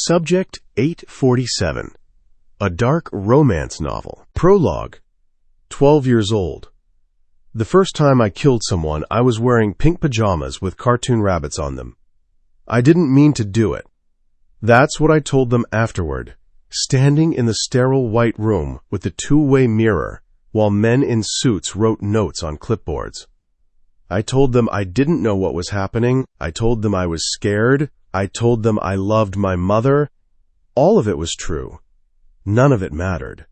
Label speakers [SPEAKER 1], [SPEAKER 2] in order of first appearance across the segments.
[SPEAKER 1] Subject 847. A dark romance novel. Prologue. 12 years old. The first time I killed someone, I was wearing pink pajamas with cartoon rabbits on them. I didn't mean to do it. That's what I told them afterward, standing in the sterile white room with the two-way mirror while men in suits wrote notes on clipboards. I told them I didn't know what was happening. I told them I was scared. I told them I loved my mother. All of it was true. None of it mattered.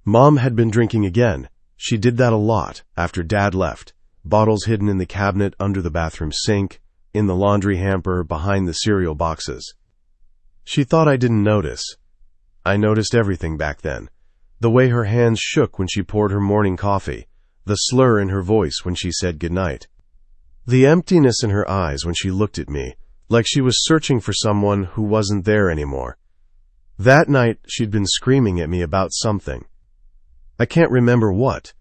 [SPEAKER 1] Mom had been drinking again. She did that a lot after Dad left. Bottles hidden in the cabinet under the bathroom sink, in the laundry hamper, behind the cereal boxes. She thought I didn't notice. I noticed everything back then. The way her hands shook when she poured her morning coffee, the slur in her voice when she said goodnight, the emptiness in her eyes when she looked at me, like she was searching for someone who wasn't there anymore. That night, she'd been screaming at me about something. I can't remember what.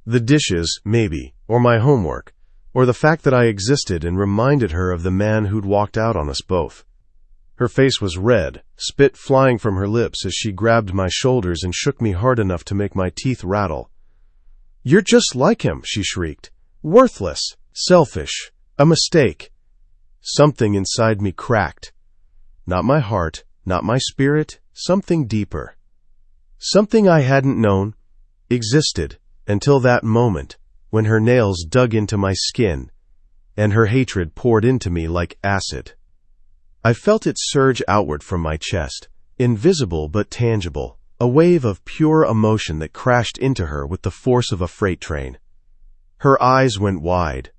[SPEAKER 1] The dishes, maybe, or my homework, or the fact that I existed and reminded her of the man who'd walked out on us both. Her face was red, spit flying from her lips as she grabbed my shoulders and shook me hard enough to make my teeth rattle. "You're just like him," she shrieked. "Worthless, selfish, a mistake." Something inside me cracked. Not my heart, not my spirit, something deeper. Something I hadn't known existed until that moment when her nails dug into my skin and her hatred poured into me like acid. I felt it surge outward from my chest, invisible but tangible, a wave of pure emotion that crashed into her with the force of a freight train. Her eyes went wide.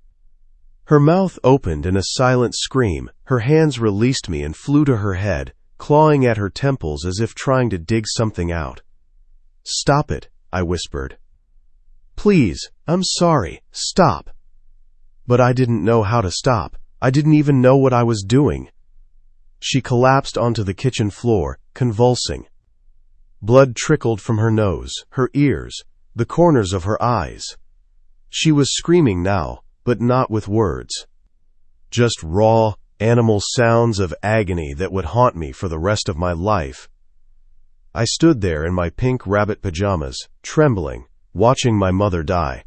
[SPEAKER 1] Her mouth opened in a silent scream. Her hands released me and flew to her head, clawing at her temples as if trying to dig something out. "Stop it," I whispered. "Please, I'm sorry, stop." But I didn't know how to stop. I didn't even know what I was doing. She collapsed onto the kitchen floor, convulsing. Blood trickled from her nose, her ears, the corners of her eyes. She was screaming now, but not with words. Just raw, animal sounds of agony that would haunt me for the rest of my life. I stood there in my pink rabbit pajamas, trembling, watching my mother die.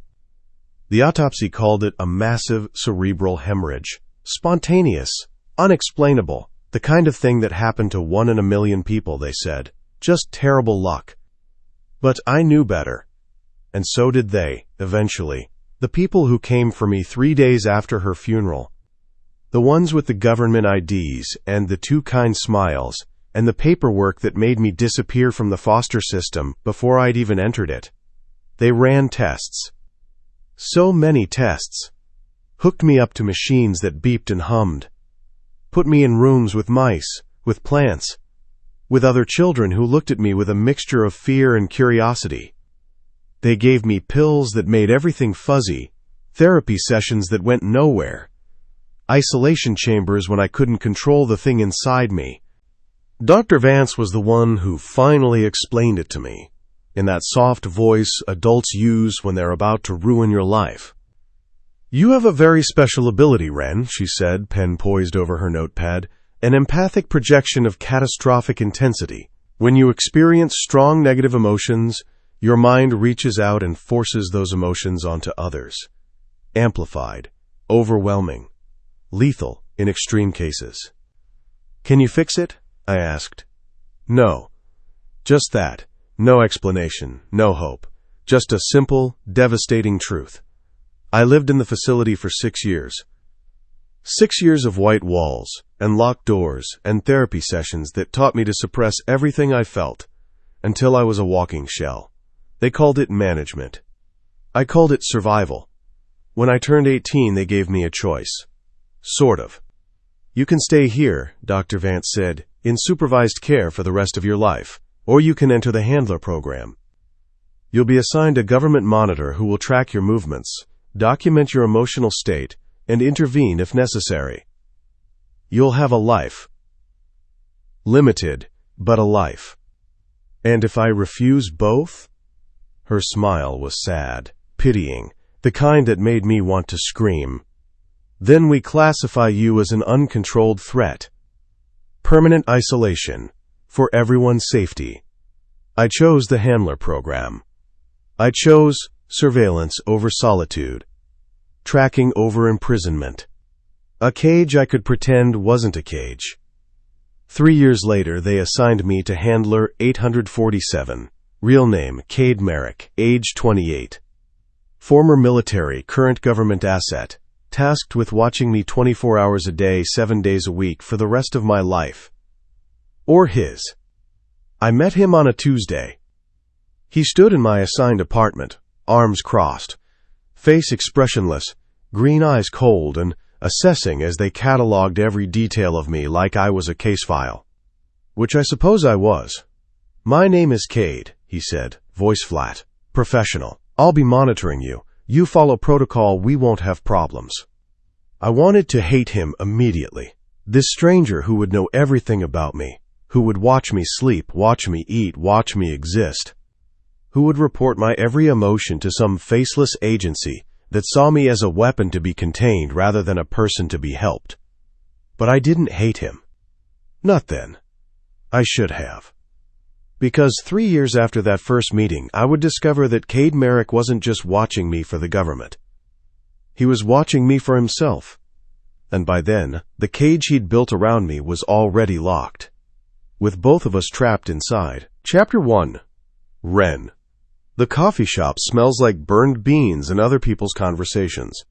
[SPEAKER 1] The autopsy called it a massive cerebral hemorrhage. Spontaneous, unexplainable, the kind of thing that happened to 1 in a million people, they said. Just terrible luck. But I knew better. And so did they, eventually. The people who came for me 3 days after her funeral. The ones with the government IDs and the two kind smiles and the paperwork that made me disappear from the foster system before I'd even entered it. They ran tests. So many tests. Hooked me up to machines that beeped and hummed. Put me in rooms with mice, with plants, with other children who looked at me with a mixture of fear and curiosity. They gave me pills that made everything fuzzy, therapy sessions that went nowhere, isolation chambers when I couldn't control the thing inside me. Dr. Vance was the one who finally explained it to me, in that soft voice adults use when they're about to ruin your life. "You have a very special ability, Ren," she said, pen poised over her notepad, "an empathic projection of catastrophic intensity. When you experience strong negative emotions, your mind reaches out and forces those emotions onto others. Amplified, overwhelming, lethal in extreme cases." "Can you fix it?" I asked. "No. Just that. No explanation, no hope. Just a simple, devastating truth. I lived in the facility for 6 years. 6 years of white walls, and locked doors, and therapy sessions that taught me to suppress everything I felt, until I was a walking shell. They called it management. I called it survival. When I turned 18, they gave me a choice. Sort of. "You can stay here," Dr. Vance said, "in supervised care for the rest of your life, or you can enter the handler program. You'll be assigned a government monitor who will track your movements, document your emotional state, and intervene if necessary. You'll have a life. Limited, but a life. And if I refuse both?" Her smile was sad, pitying, the kind that made me want to scream. "Then we classify you as an uncontrolled threat." Permanent isolation. For everyone's safety. I chose the handler program. I chose surveillance over solitude. Tracking over imprisonment. A cage I could pretend wasn't a cage. 3 years later, they assigned me to handler 847. Real name, Cade Merrick, age 28. Former military, current government asset. Tasked with watching me 24 hours a day, 7 days a week for the rest of my life. Or his. I met him on a Tuesday. He stood in my assigned apartment, arms crossed, face expressionless, green eyes cold and assessing as they catalogued every detail of me like I was a case file. Which I suppose I was. "My name is Cade," he said, voice flat, professional. "I'll be monitoring you. You follow protocol, we won't have problems." I wanted to hate him immediately. This stranger who would know everything about me, who would watch me sleep, watch me eat, watch me exist, who would report my every emotion to some faceless agency that saw me as a weapon to be contained rather than a person to be helped. But I didn't hate him. Not then. I should have. Because 3 years after that first meeting, I would discover that Cade Merrick wasn't just watching me for the government. He was watching me for himself. And by then, the cage he'd built around me was already locked, with both of us trapped inside. Chapter 1. Ren. The coffee shop smells like burned beans and other people's conversations.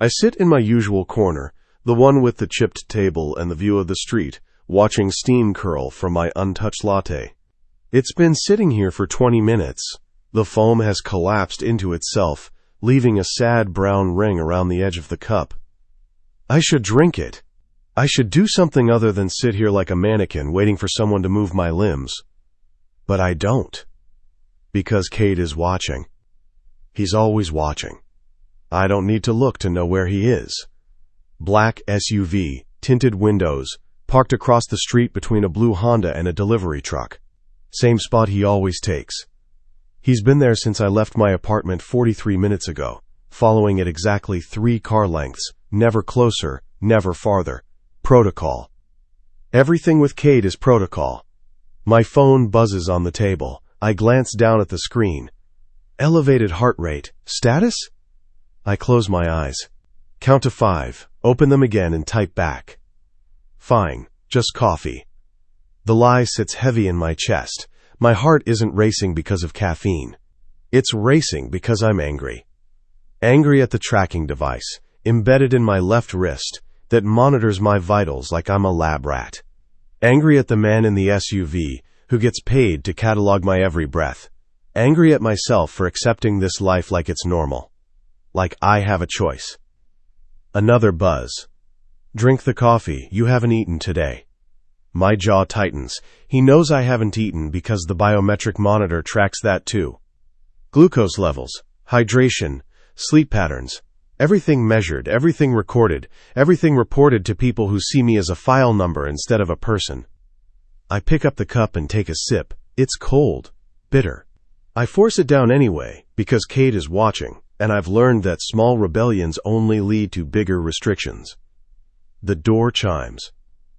[SPEAKER 1] I sit in my usual corner, the one with the chipped table and the view of the street, watching steam curl from my untouched latte. It's been sitting here for 20 minutes. The foam has collapsed into itself, leaving a sad brown ring around the edge of the cup. I should drink it. I should do something other than sit here like a mannequin waiting for someone to move my limbs. But I don't. Because Cade is watching. He's always watching. I don't need to look to know where he is. Black SUV, tinted windows, parked across the street between a blue Honda and a delivery truck. Same spot he always takes. He's been there since I left my apartment 43 minutes ago, following it exactly 3 car lengths, never closer, never farther. Protocol. Everything with Cade is protocol. My phone buzzes on the table. I glance down at the screen. Elevated heart rate. Status? I close my eyes. Count to 5, open them again and type back. Fine, just coffee. The lie sits heavy in my chest. My heart isn't racing because of caffeine. It's racing because I'm angry. Angry at the tracking device, embedded in my left wrist, that monitors my vitals like I'm a lab rat. Angry at the man in the SUV who gets paid to catalog my every breath. Angry at myself for accepting this life like it's normal. Like I have a choice. Another buzz. Drink the coffee, you haven't eaten today. My jaw tightens. He knows I haven't eaten because the biometric monitor tracks that too. Glucose levels, hydration, sleep patterns, everything measured, everything recorded, everything reported to people who see me as a file number instead of a person. I pick up the cup and take a sip. It's cold, bitter. I force it down anyway because Cade is watching, and I've learned that small rebellions only lead to bigger restrictions. The door chimes.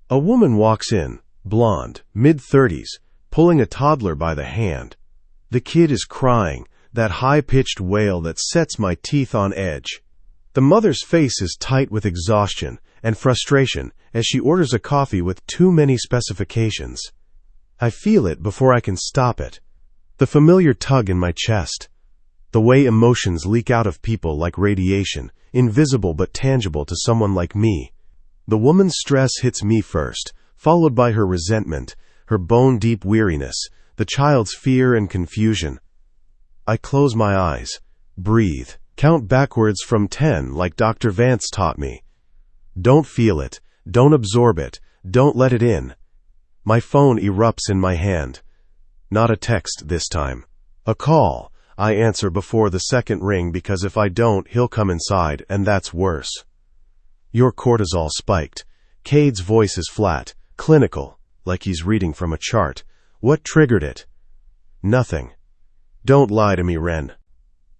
[SPEAKER 1] A woman walks in, blonde, mid-30s, pulling a toddler by the hand. The kid is crying, that high-pitched wail that sets my teeth on edge. The mother's face is tight with exhaustion and frustration as she orders a coffee with too many specifications. I feel it before I can stop it. The familiar tug in my chest. The way emotions leak out of people like radiation, invisible but tangible to someone like me. The woman's stress hits me first, followed by her resentment, her bone-deep weariness, the child's fear and confusion. I close my eyes, breathe, count backwards from 10 like Dr. Vance taught me. Don't feel it, don't absorb it, don't let it in. My phone erupts in my hand. Not a text this time. A call. I answer before the second ring because if I don't, he'll come inside, and that's worse. Your cortisol spiked. Cade's voice is flat, clinical, like he's reading from a chart. What triggered it? Nothing. Don't lie to me, Ren.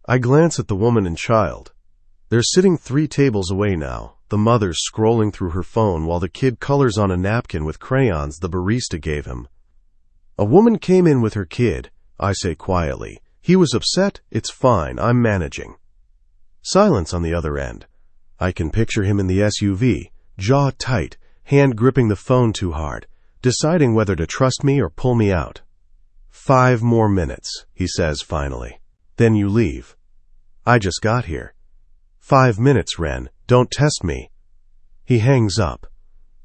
[SPEAKER 1] I glance at the woman and child. They're sitting 3 tables away now, the mother's scrolling through her phone while the kid colors on a napkin with crayons the barista gave him. A woman came in with her kid, I say quietly. He was upset. It's fine. I'm managing. Silence on the other end. I can picture him in the SUV, jaw tight, hand gripping the phone too hard, deciding whether to trust me or pull me out. 5 more minutes, he says finally. Then you leave. I just got here. 5 minutes, Ren. Don't test me. He hangs up.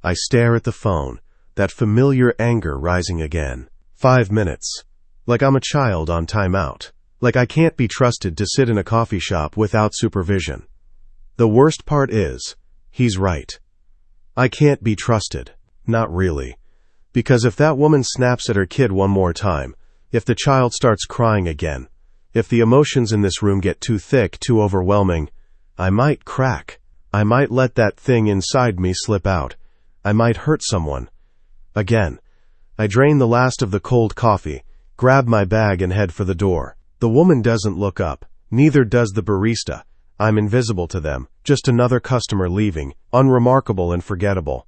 [SPEAKER 1] I stare at the phone, that familiar anger rising again. 5 minutes. Like I'm a child on timeout. Like I can't be trusted to sit in a coffee shop without supervision. The worst part is, he's right. I can't be trusted. Not really. Because if that woman snaps at her kid one more time, if the child starts crying again, if the emotions in this room get too thick, too overwhelming, I might crack. I might let that thing inside me slip out. I might hurt someone. Again, I drain the last of the cold coffee, grab my bag and head for the door. The woman doesn't look up. Neither does the barista. I'm invisible to them, just another customer leaving, unremarkable and forgettable.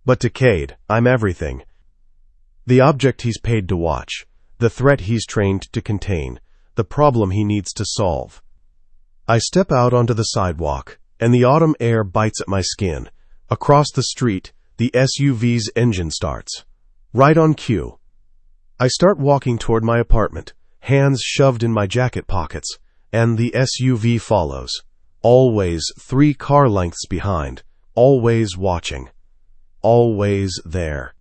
[SPEAKER 1] But to Cade, I'm everything. The object he's paid to watch, the threat he's trained to contain, the problem he needs to solve. I step out onto the sidewalk, and the autumn air bites at my skin. Across the street, the SUV's engine starts. Right on cue. I start walking toward my apartment, hands shoved in my jacket pockets, and the SUV follows. Always 3 car lengths behind, always watching. Always there.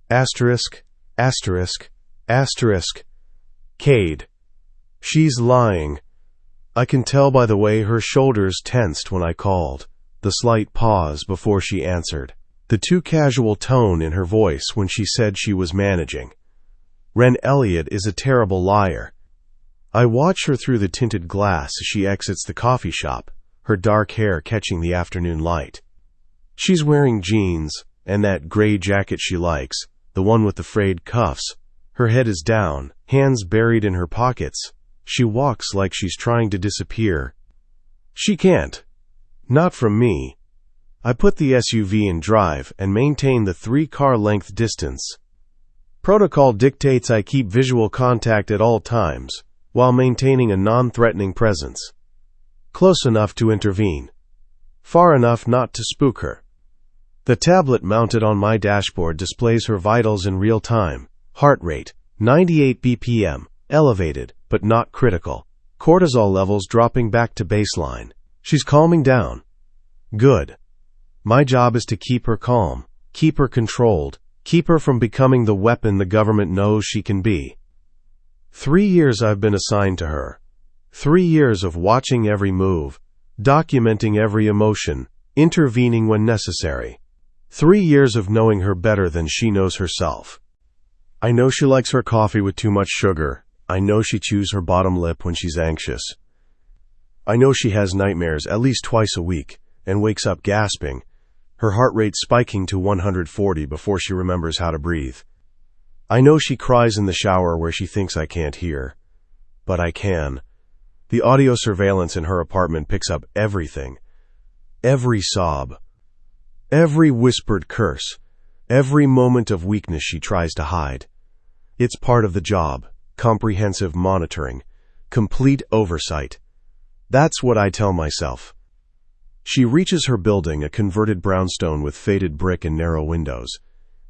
[SPEAKER 1] Asterisk, asterisk, asterisk. Cade. She's lying. I can tell by the way her shoulders tensed when I called, the slight pause before she answered, the too casual tone in her voice when she said she was managing. Ren Elliott is a terrible liar. I watch her through the tinted glass as she exits the coffee shop, her dark hair catching the afternoon light. She's wearing jeans and that gray jacket she likes, the one with the frayed cuffs. Her head is down, hands buried in her pockets. She walks like she's trying to disappear. She can't. Not from me. I put the SUV in drive and maintain the 3 car length distance. Protocol dictates I keep visual contact at all times, while maintaining a non-threatening presence. Close enough to intervene. Far enough not to spook her. The tablet mounted on my dashboard displays her vitals in real time. Heart rate, 98 BPM, elevated, but not critical. Cortisol levels dropping back to baseline. She's calming down. Good. My job is to keep her calm, keep her controlled, keep her from becoming the weapon the government knows she can be. 3 years I've been assigned to her. 3 years of watching every move, documenting every emotion, intervening when necessary. 3 years of knowing her better than she knows herself. I know she likes her coffee with too much sugar. I know she chews her bottom lip when she's anxious. I know she has nightmares at least twice a week and wakes up gasping, her heart rate spiking to 140 before she remembers how to breathe. I know she cries in the shower where she thinks I can't hear. But I can. The audio surveillance in her apartment picks up everything. Every sob. Every whispered curse. Every moment of weakness she tries to hide. It's part of the job. Comprehensive monitoring. Complete oversight. That's what I tell myself. She reaches her building, a converted brownstone with faded brick and narrow windows.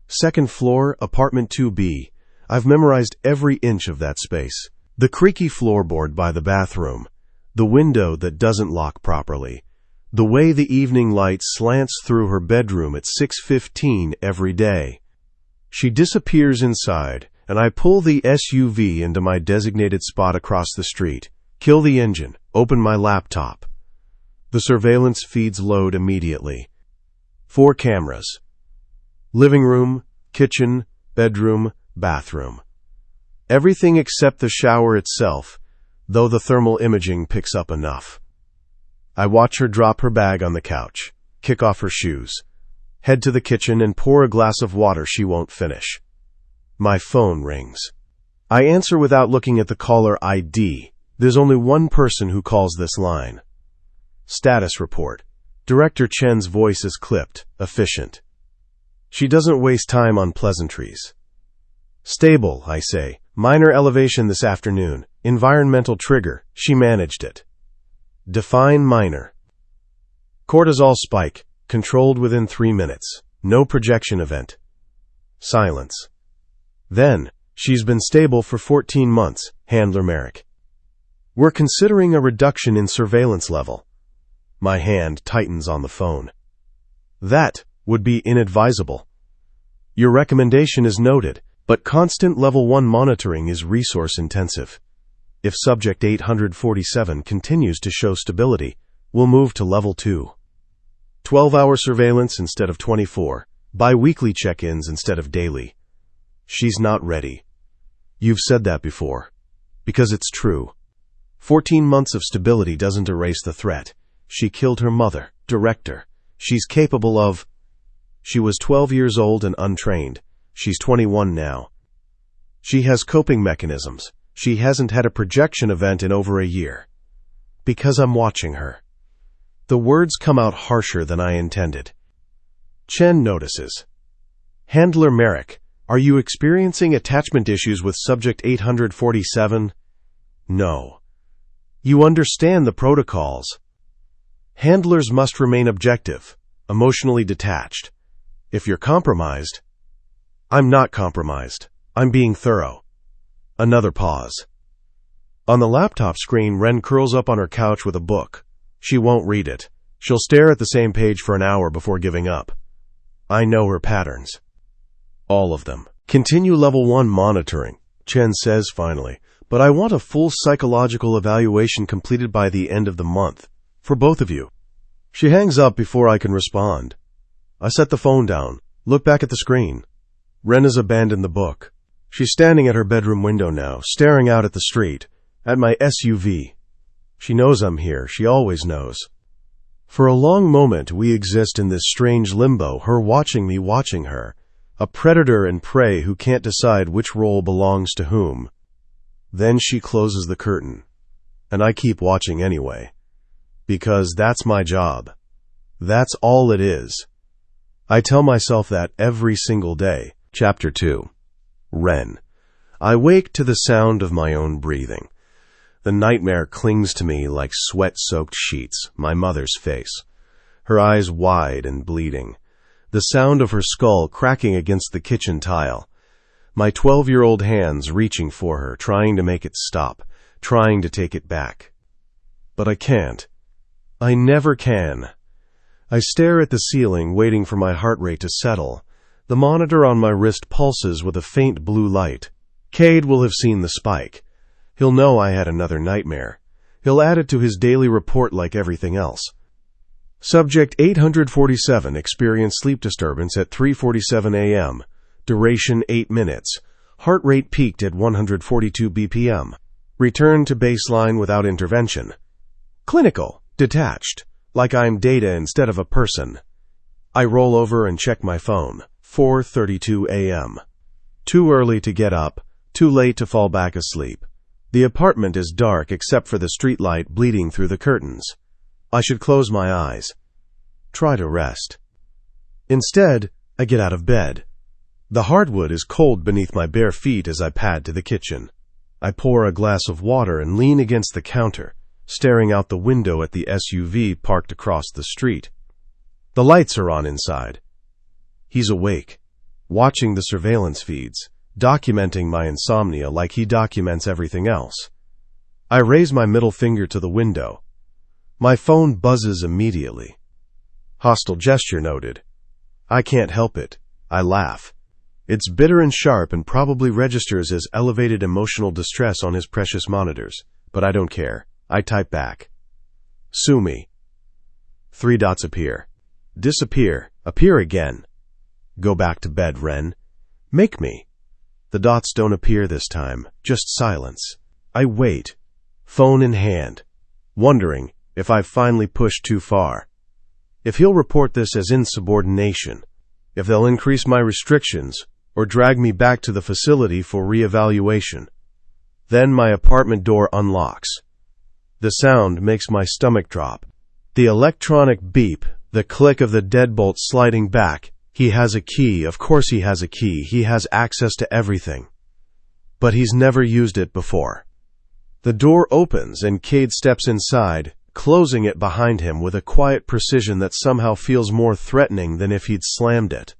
[SPEAKER 1] 2nd floor, apartment 2B. I've memorized every inch of that space. The creaky floorboard by the bathroom. The window that doesn't lock properly. The way the evening light slants through her bedroom at 6:15 every day. She disappears inside, and I pull the SUV into my designated spot across the street, kill the engine, open my laptop. The surveillance feeds load immediately. 4 cameras. Living room, kitchen, bedroom, bathroom. Everything except the shower itself, though the thermal imaging picks up enough. I watch her drop her bag on the couch, kick off her shoes, head to the kitchen and pour a glass of water she won't finish. My phone rings. I answer without looking at the caller ID. There's only one person who calls this line. Status report. Director Chen's voice is clipped, efficient. She doesn't waste time on pleasantries. Stable, I say. Minor elevation this afternoon. Environmental trigger. She managed it. Define minor. Cortisol spike. Controlled within 3 minutes. No projection event. Silence. Then, she's been stable for 14 months, Handler Merrick. We're considering a reduction in surveillance level. My hand tightens on the phone. That would be inadvisable. Your recommendation is noted, but constant level 1 monitoring is resource intensive. If subject 847 continues to show stability, we'll move to level 2. 12-hour surveillance instead of 24, bi-weekly check-ins instead of daily. She's not ready. You've said that before. Because it's true. 14 months of stability doesn't erase the threat. She killed her mother, director. She's capable of... She was 12 years old and untrained. She's 21 now. She has coping mechanisms. She hasn't had a projection event in over a year. Because I'm watching her. The words come out harsher than I intended. Chen notices. Handler Merrick, are you experiencing attachment issues with subject 847? No. You understand the protocols. Handlers must remain objective, emotionally detached. If you're compromised... I'm not compromised. I'm being thorough. Another pause. On the laptop screen, Ren curls up on her couch with a book. She won't read it. She'll stare at the same page for an hour before giving up. I know her patterns. All of them. Continue level 1 monitoring, Chen says finally, but I want a full psychological evaluation completed by the end of the month. For both of you. She hangs up before I can respond. I set the phone down, look back at the screen. Ren has abandoned the book. She's standing at her bedroom window now, staring out at the street, at my SUV. She knows I'm here. She always knows. For a long moment, we exist in this strange limbo, her watching me watching her, a predator and prey who can't decide which role belongs to whom. Then she closes the curtain, and I keep watching anyway. Because that's my job. That's all it is. I tell myself that every single day. Chapter 2. Ren. I wake to the sound of my own breathing. The nightmare clings to me like sweat-soaked sheets, my mother's face. Her eyes wide and bleeding. The sound of her skull cracking against the kitchen tile. My 12-year-old hands reaching for her, trying to make it stop, trying to take it back. But I can't. I never can. I stare at the ceiling, waiting for my heart rate to settle. The monitor on my wrist pulses with a faint blue light. Cade will have seen the spike. He'll know I had another nightmare. He'll add it to his daily report like everything else. Subject 847 experienced sleep disturbance at 3:47 a.m. Duration 8 minutes. Heart rate peaked at 142 BPM. Return to baseline without intervention. Clinical. Detached. Like I'm data instead of a person. I roll over and check my phone. 4:32 a.m. Too early to get up. Too late to fall back asleep. The apartment is dark except for the streetlight bleeding through the curtains. I should close my eyes. Try to rest. Instead, I get out of bed. The hardwood is cold beneath my bare feet as I pad to the kitchen. I pour a glass of water and lean against the counter, staring out the window at the SUV parked across the street. The lights are on inside. He's awake, watching the surveillance feeds, documenting my insomnia like he documents everything else. I raise my middle finger to the window. My phone buzzes immediately. Hostile gesture noted. I can't help it. I laugh. It's bitter and sharp and probably registers as elevated emotional distress on his precious monitors, but I don't care. I type back. Sue me. 3 dots appear. Disappear. Appear again. Go back to bed, Ren. Make me. The dots don't appear this time, just silence. I wait, phone in hand, wondering if I've finally pushed too far. If he'll report this as insubordination, if they'll increase my restrictions or drag me back to the facility for reevaluation. Then my apartment door unlocks. The sound makes my stomach drop. The electronic beep, the click of the deadbolt sliding back. He has a key, of course he has a key, he has access to everything. But he's never used it before. The door opens and Cade steps inside, closing it behind him with a quiet precision that somehow feels more threatening than if he'd slammed it.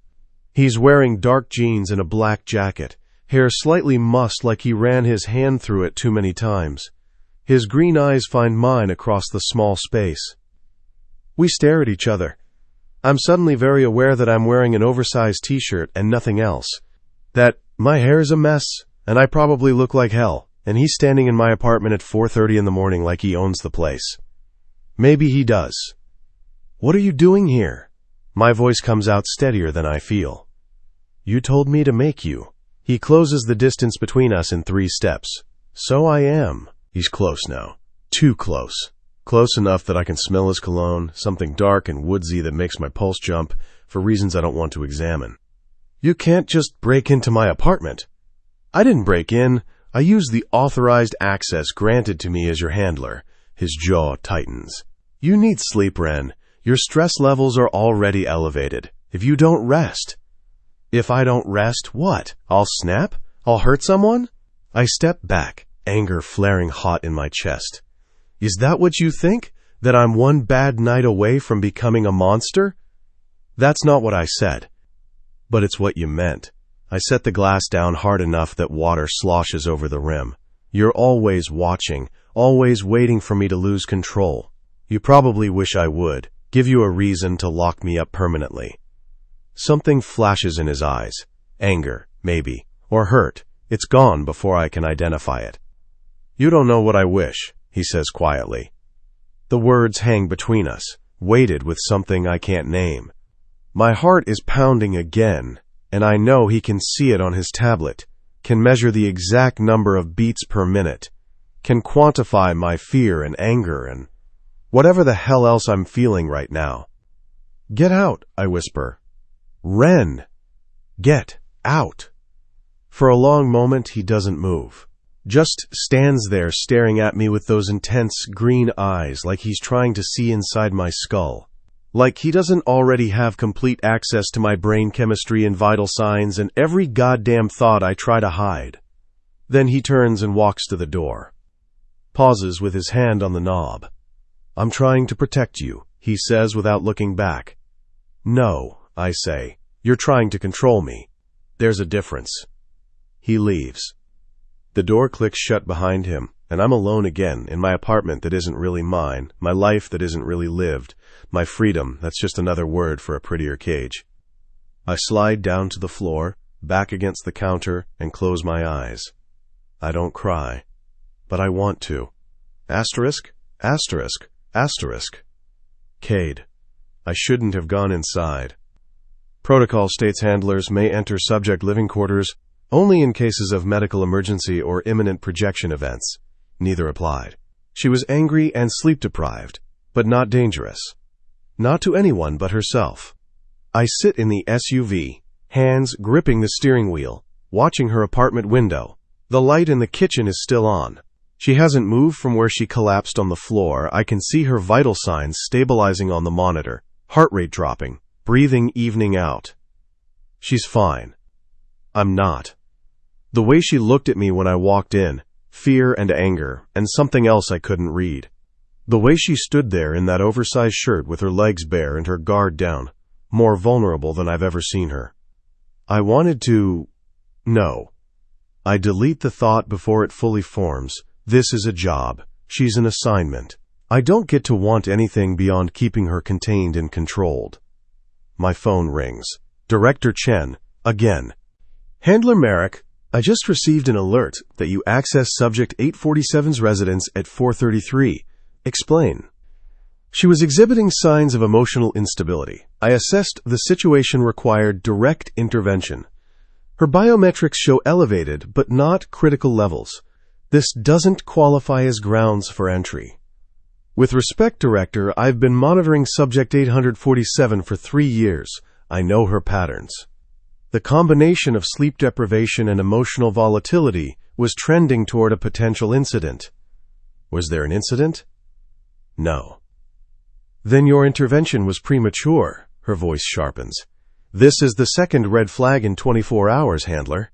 [SPEAKER 1] He's wearing dark jeans and a black jacket, hair slightly mussed like he ran his hand through it too many times. His green eyes find mine across the small space. We stare at each other. I'm suddenly very aware that I'm wearing an oversized t-shirt and nothing else. That my hair is a mess, and I probably look like hell, and he's standing in my apartment at 4:30 in the morning like he owns the place. Maybe he does. What are you doing here? My voice comes out steadier than I feel. You told me to make you. He closes the distance between us in 3 steps. So I am. He's close now. Too close. Close enough that I can smell his cologne, something dark and woodsy that makes my pulse jump, for reasons I don't want to examine. You can't just break into my apartment. I didn't break in. I used the authorized access granted to me as your handler. His jaw tightens. You need sleep, Ren. Your stress levels are already elevated. If you don't rest. If I don't rest, what? I'll snap? I'll hurt someone? I step back, anger flaring hot in my chest. Is that what you think? That I'm one bad night away from becoming a monster? That's not what I said. But it's what you meant. I set the glass down hard enough that water sloshes over the rim. You're always watching, always waiting for me to lose control. You probably wish I would, give you a reason to lock me up permanently. Something flashes in his eyes. Anger, maybe, or hurt. It's gone before I can identify it. You don't know what I wish, he says quietly. The words hang between us, weighted with something I can't name. My heart is pounding again, and I know he can see it on his tablet, can measure the exact number of beats per minute, can quantify my fear and anger and whatever the hell else I'm feeling right now. Get out, I whisper. Ren! Get out! For a long moment, he doesn't move. Just stands there staring at me with those intense green eyes like he's trying to see inside my skull. Like he doesn't already have complete access to my brain chemistry and vital signs and every goddamn thought I try to hide. Then he turns and walks to the door. Pauses with his hand on the knob. I'm trying to protect you, he says without looking back. No, I say. You're trying to control me. There's a difference. He leaves. The door clicks shut behind him, and I'm alone again in my apartment that isn't really mine, my life that isn't really lived, my freedom that's just another word for a prettier cage. I slide down to the floor, back against the counter, and close my eyes. I don't cry, but I want to. Asterisk, asterisk, asterisk. Cade. I shouldn't have gone inside. Protocol states handlers may enter subject living quarters only in cases of medical emergency or imminent projection events. Neither applied. She was angry and sleep-deprived, but not dangerous. Not to anyone but herself. I sit in the SUV, hands gripping the steering wheel, watching her apartment window. The light in the kitchen is still on. She hasn't moved from where she collapsed on the floor. I can see her vital signs stabilizing on the monitor, heart rate dropping, breathing evening out. She's fine. I'm not. The way she looked at me when I walked in, fear and anger, and something else I couldn't read. The way she stood there in that oversized shirt with her legs bare and her guard down, more vulnerable than I've ever seen her. I wanted to... No. I delete the thought before it fully forms. This is a job. She's an assignment. I don't get to want anything beyond keeping her contained and controlled. My phone rings. Director Chen, again. Handler Merrick, I just received an alert that you accessed Subject 847's residence at 4:33. Explain. She was exhibiting signs of emotional instability. I assessed the situation required direct intervention. Her biometrics show elevated but not critical levels. This doesn't qualify as grounds for entry. With respect, Director, I've been monitoring Subject 847 for 3 years. I know her patterns. The combination of sleep deprivation and emotional volatility was trending toward a potential incident. Was there an incident? No. Then your intervention was premature, her voice sharpens. This is the second red flag in 24 hours, handler.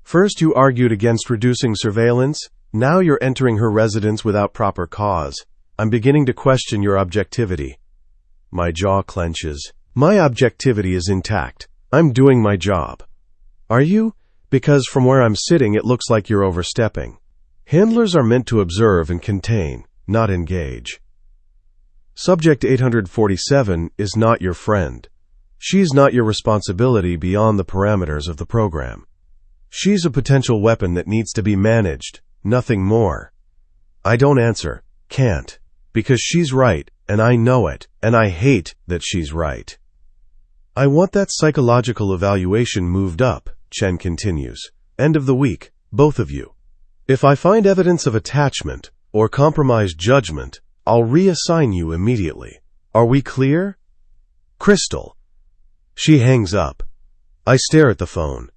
[SPEAKER 1] First you argued against reducing surveillance, now you're entering her residence without proper cause. I'm beginning to question your objectivity. My jaw clenches. My objectivity is intact. I'm doing my job. Are you? Because from where I'm sitting it looks like you're overstepping. Handlers are meant to observe and contain, not engage. Subject 847 is not your friend. She's not your responsibility beyond the parameters of the program. She's a potential weapon that needs to be managed, nothing more. I don't answer, can't, because she's right, and I know it, and I hate that she's right. I want that psychological evaluation moved up, Chen continues. End of the week, both of you. If I find evidence of attachment or compromised judgment, I'll reassign you immediately. Are we clear? Crystal. She hangs up. I stare at the phone.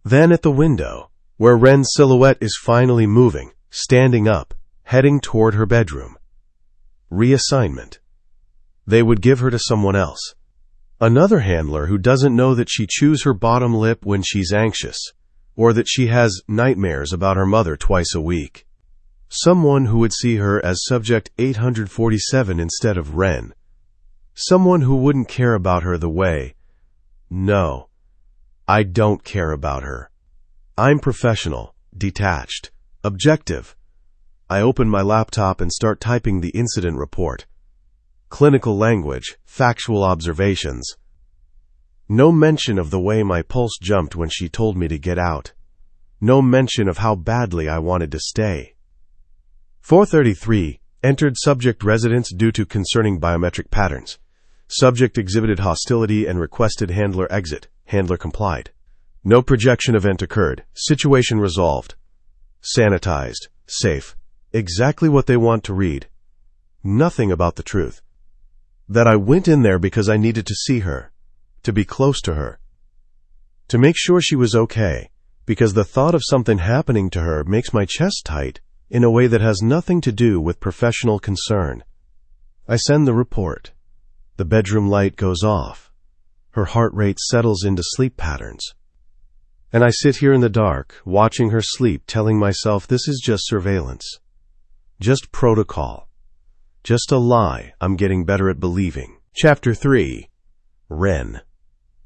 [SPEAKER 1] Then at the window, where Ren's silhouette is finally moving, standing up, heading toward her bedroom. Reassignment. They would give her to someone else. Another handler who doesn't know that she chews her bottom lip when she's anxious, or that she has nightmares about her mother twice a week. Someone who would see her as subject 847 instead of Ren. Someone who wouldn't care about her the way. No, I don't care about her. I'm professional, detached, objective. I open my laptop and start typing the incident report. Clinical language, factual observations. No mention of the way my pulse jumped when she told me to get out. No mention of how badly I wanted to stay. 433, entered subject residence due to concerning biometric patterns. Subject exhibited hostility and requested handler exit. Handler complied. No projection event occurred. Situation resolved. Sanitized. Safe. Exactly what they want to read. Nothing about the truth. That I went in there because I needed to see her, to be close to her, to make sure she was okay, because the thought of something happening to her makes my chest tight in a way that has nothing to do with professional concern. I send the report. The bedroom light goes off. Her heart rate settles into sleep patterns. And I sit here in the dark, watching her sleep, telling myself this is just surveillance. Just protocol. Just a lie I'm getting better at believing. Chapter 3. Ren.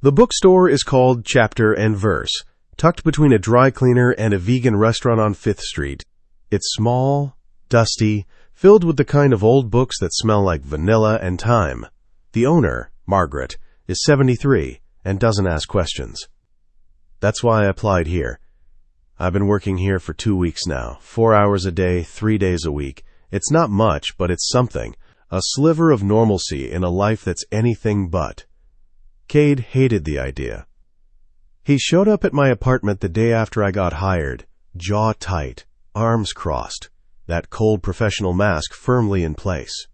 [SPEAKER 1] The bookstore is called Chapter and Verse, tucked between a dry cleaner and a vegan restaurant on 5th Street. It's small, dusty, filled with the kind of old books that smell like vanilla and thyme. The owner, Margaret, is 73 and doesn't ask questions. That's why I applied here. I've been working here for 2 weeks now, 4 hours a day, 3 days a week. It's not much, but it's something, a sliver of normalcy in a life that's anything but. Cade hated the idea. He showed up at my apartment the day after I got hired, jaw tight, arms crossed, that cold professional mask firmly in place.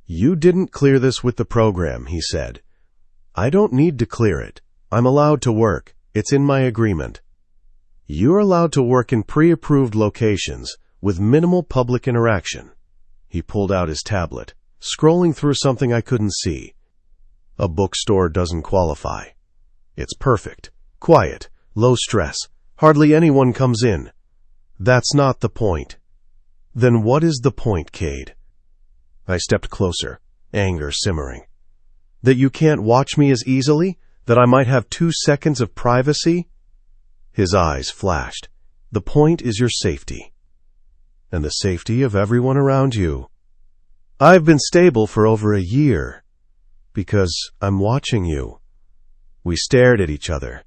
[SPEAKER 1] You didn't clear this with the program, he said. I don't need to clear it. I'm allowed to work. It's in my agreement. You're allowed to work in pre-approved locations with minimal public interaction. He pulled out his tablet, scrolling through something I couldn't see. A bookstore doesn't qualify. It's perfect, quiet, low stress. Hardly anyone comes in. That's not the point. Then what is the point, Cade? I stepped closer, anger simmering. That you can't watch me as easily? That I might have 2 seconds of privacy? His eyes flashed. The point is your safety. And the safety of everyone around you. I've been stable for over a year. Because I'm watching you. We stared at each other.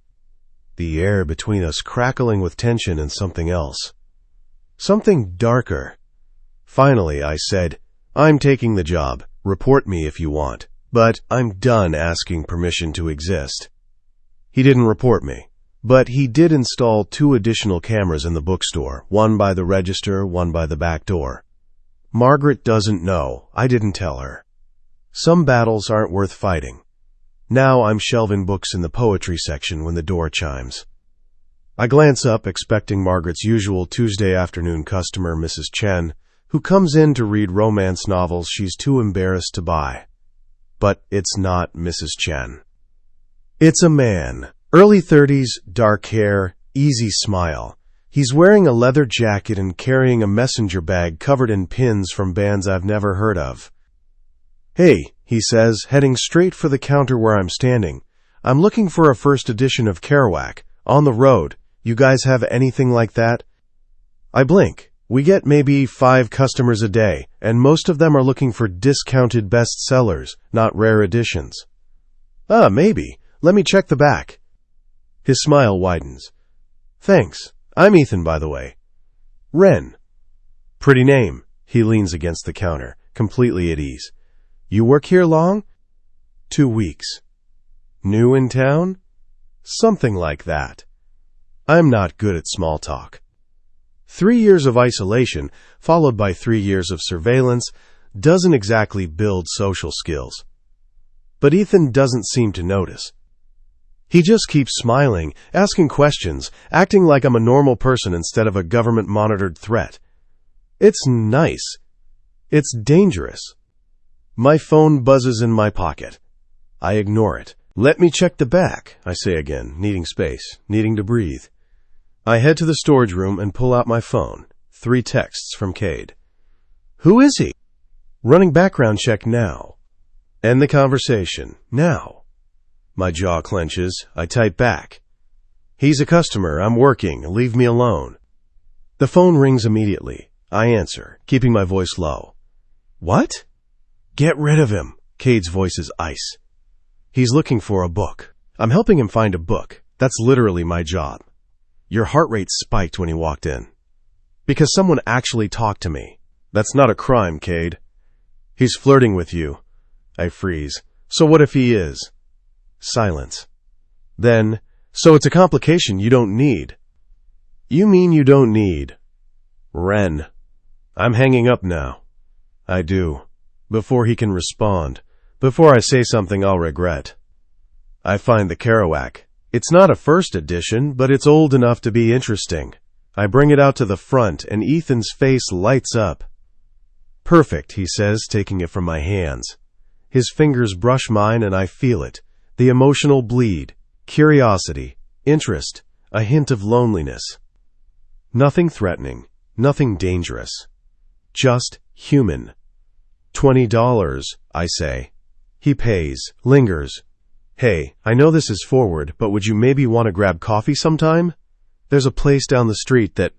[SPEAKER 1] The air between us crackling with tension and something else. Something darker. Finally, I said, I'm taking the job. Report me if you want. But I'm done asking permission to exist. He didn't report me. But he did install 2 additional cameras in the bookstore, one by the register, one by the back door. Margaret doesn't know. I didn't tell her. Some battles aren't worth fighting. Now I'm shelving books in the poetry section when the door chimes. I glance up, expecting Margaret's usual Tuesday afternoon customer, Mrs. Chen, who comes in to read romance novels she's too embarrassed to buy. but it's not Mrs. Chen. It's a man, early 30s, dark hair, easy smile. He's wearing a leather jacket and carrying a messenger bag covered in pins from bands I've never heard of. "Hey," he says, heading straight for the counter where I'm standing. "I'm looking for a first edition of Kerouac. On the road. You guys have anything like that?" I blink. We get maybe 5 customers a day, and most of them are looking for discounted bestsellers, not rare editions. Maybe. Let me check the back." His smile widens. "Thanks. I'm Ethan, by the way." "Ren." "Pretty name." He leans against the counter, completely at ease. "You work here long?" 2 weeks. "New in town?" "Something like that." I'm not good at small talk. 3 years of isolation, followed by 3 years of surveillance, doesn't exactly build social skills. But Ethan doesn't seem to notice. He just keeps smiling, asking questions, acting like I'm a normal person instead of a government-monitored threat. It's nice. It's dangerous. My phone buzzes in my pocket. I ignore it. "Let me check the back," I say again, needing space, needing to breathe. I head to the storage room and pull out my phone. 3 texts from Cade. "Who is he?" "Running background check now." "End the conversation. Now." My jaw clenches. I type back. "He's a customer. I'm working. Leave me alone." The phone rings immediately. I answer, keeping my voice low. "What?" "Get rid of him." Cade's voice is ice. "He's looking for a book. I'm helping him find a book. That's literally my job." Your heart rate spiked when he walked in. "Because someone actually talked to me." "That's not a crime, Cade." "He's flirting with you." I freeze. "So what if he is?" Silence. Then, "So it's a complication you don't need." "You mean you don't need?" "Ren." I'm hanging up now. I do. Before he can respond. Before I say something I'll regret. I find the Kerouac. It's not a first edition, but it's old enough to be interesting. I bring it out to the front, and Ethan's face lights up. "Perfect," he says, taking it from my hands. His fingers brush mine, and I feel it. The emotional bleed, curiosity, interest, a hint of loneliness. Nothing threatening, nothing dangerous. Just human. $20, I say. He pays, lingers. "Hey, I know this is forward, but would you maybe want to grab coffee sometime? There's a place down the street that—"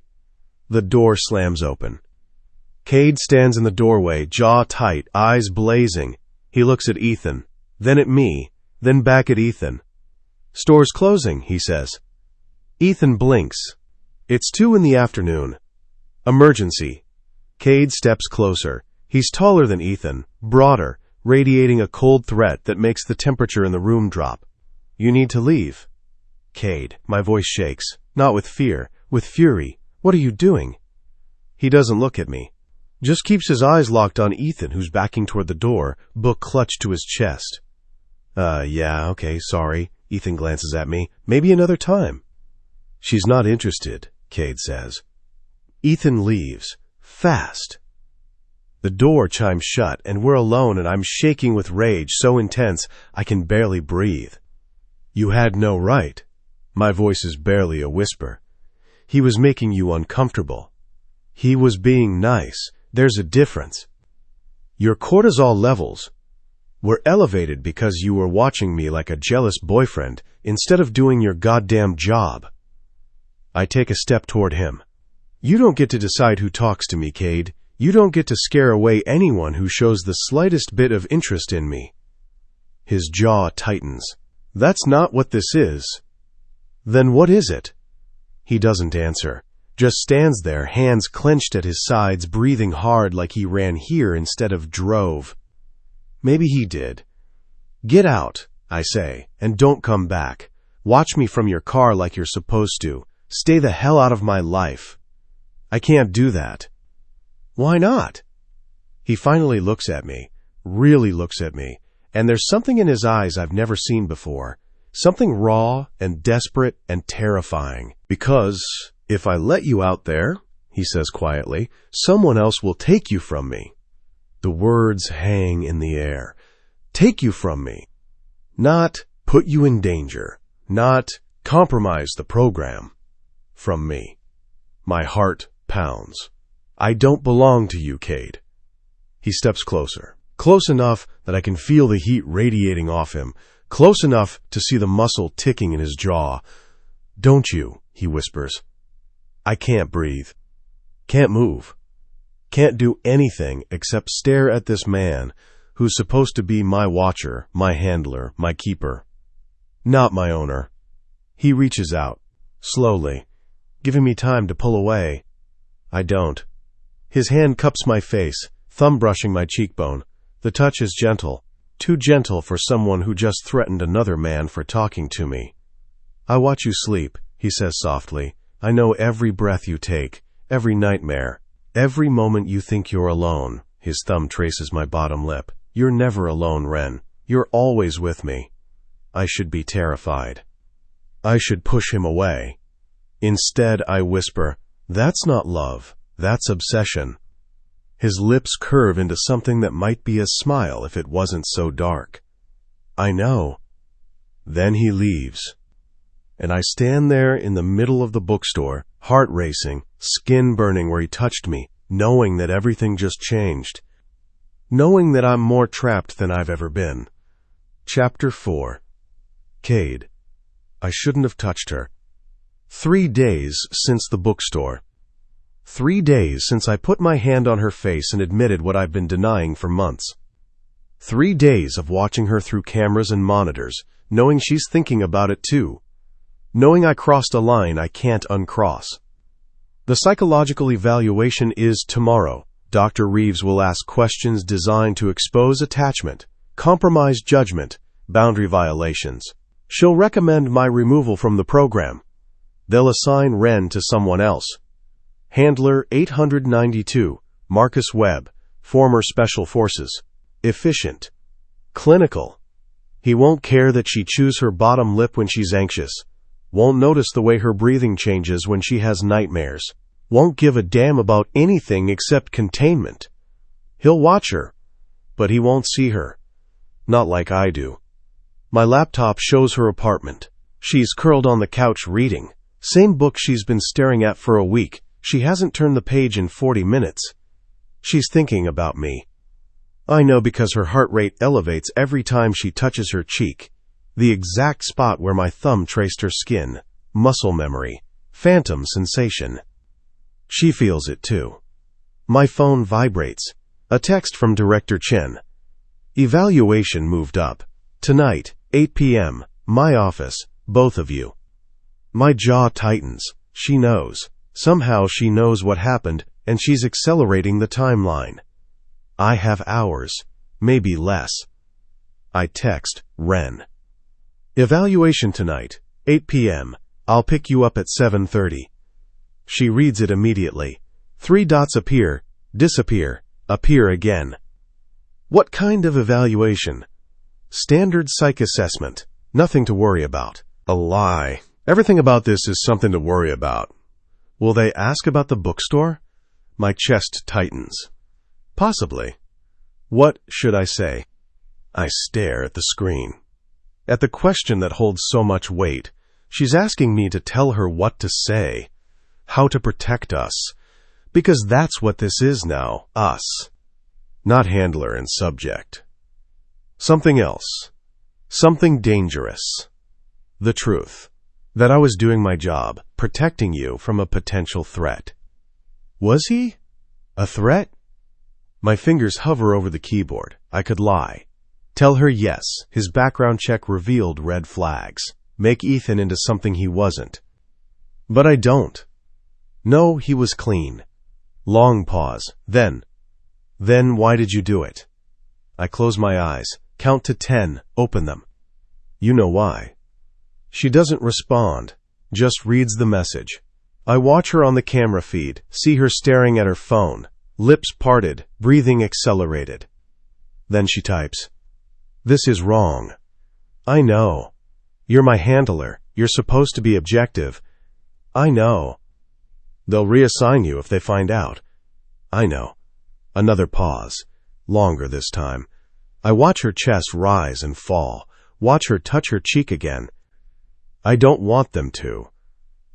[SPEAKER 1] The door slams open. Cade stands in the doorway, jaw tight, eyes blazing. He looks at Ethan, then at me, then back at Ethan. "Store's closing," he says. Ethan blinks. It's 2 in the afternoon. Emergency. Cade steps closer. He's taller than Ethan, broader, radiating a cold threat that makes the temperature in the room drop. "You need to leave." "Cade," my voice shakes, not with fear, with fury. "What are you doing?" He doesn't look at me. Just keeps his eyes locked on Ethan, who's backing toward the door, book clutched to his chest. Yeah, okay, sorry." Ethan glances at me. "Maybe another time." "She's not interested," Cade says. Ethan leaves. Fast. The door chimes shut, and we're alone, and I'm shaking with rage so intense I can barely breathe. "You had no right." My voice is barely a whisper. "He was making you uncomfortable." "He was being nice. There's a difference." "Your cortisol levels were elevated because you were watching me like a jealous boyfriend instead of doing your goddamn job." I take a step toward him. "You don't get to decide who talks to me, Cade. You don't get to scare away anyone who shows the slightest bit of interest in me." His jaw tightens. "That's not what this is." "Then what is it?" He doesn't answer. Just stands there, hands clenched at his sides, breathing hard like he ran here instead of drove. Maybe he did. "Get out," I say, "and don't come back. Watch me from your car like you're supposed to. Stay the hell out of my life." "I can't do that." "Why not?" He finally looks at me, really looks at me, and there's something in his eyes I've never seen before. Something raw and desperate and terrifying. "Because if I let you out there," he says quietly, "someone else will take you from me." The words hang in the air. take you from me, not put you in danger, not compromise the program. From me. My heart pounds. I don't belong to you, Cade. He steps closer, close enough that I can feel the heat radiating off him, close enough to see the muscle ticking in his jaw. Don't you, he whispers. I can't breathe. Can't move. Can't do anything except stare at this man who's supposed to be my watcher, my handler, my keeper. Not my owner. He reaches out, slowly, giving me time to pull away. I don't. His hand cups my face, thumb brushing my cheekbone. The touch is gentle, too gentle for someone who just threatened another man for talking to me. I watch you sleep, he says softly. I know every breath you take, every nightmare, every moment you think you're alone. His thumb traces my bottom lip. You're never alone, Ren. You're always with me. I should be terrified. I should push him away. Instead, I whisper, that's not love, that's obsession. His lips curve into something that might be a smile if it wasn't so dark. I know. Then he leaves. And I stand there in the middle of the bookstore, heart racing, skin burning where he touched me, knowing that everything just changed. Knowing that I'm more trapped than I've ever been. Chapter 4. Cade. I shouldn't have touched her. 3 days since the bookstore. 3 days since I put my hand on her face and admitted what I've been denying for months. 3 days of watching her through cameras and monitors, knowing she's thinking about it too. Knowing I crossed a line I can't uncross. The psychological evaluation is tomorrow. Dr. Reeves will ask questions designed to expose attachment, compromise judgment, boundary violations. She'll recommend my removal from the program. They'll assign Ren to someone else. Handler 892, Marcus Webb, former Special Forces. Efficient. Clinical. He won't care that she chews her bottom lip when she's anxious. Won't notice the way her breathing changes when she has nightmares. Won't give a damn about anything except containment. He'll watch her, but he won't see her. Not like I do. My laptop shows her apartment. She's curled on the couch reading. Same book she's been staring at for a week. She hasn't turned the page in 40 minutes. She's thinking about me. I know because her heart rate elevates every time she touches her cheek. The exact spot where my thumb traced her skin. Muscle memory. Phantom sensation. She feels it too. My phone vibrates. A text from Director Chen. Evaluation moved up. Tonight, 8 p.m., my office, both of you. My jaw tightens. She knows. Somehow she knows what happened, and she's accelerating the timeline. I have hours, maybe less. I text Ren. Evaluation tonight, 8 p.m. I'll pick you up at 7:30. She reads it immediately. 3 dots appear, disappear, appear again. What kind of evaluation? Standard psych assessment. Nothing to worry about. A lie. Everything about this is something to worry about. Will they ask about the bookstore? My chest tightens. Possibly. What should I say? I stare at the screen. At the question that holds so much weight. She's asking me to tell her what to say. How to protect us. Because that's what this is now. Us. Not handler and subject. Something else. Something dangerous. The truth. That I was doing my job, protecting you from a potential threat. Was he? A threat? My fingers hover over the keyboard. I could lie. Tell her yes, his background check revealed red flags. Make Ethan into something he wasn't. But I don't. No, he was clean. Long pause. Then why did you do it? I close my eyes, count to 10, open them. You know why. She doesn't respond, just reads the message. I watch her on the camera feed, see her staring at her phone, lips parted, breathing accelerated. Then she types, "This is wrong. I know. You're my handler. You're supposed to be objective. I know. They'll reassign you if they find out. I know." Another pause, longer this time. I watch her chest rise and fall, watch her touch her cheek again. I don't want them to.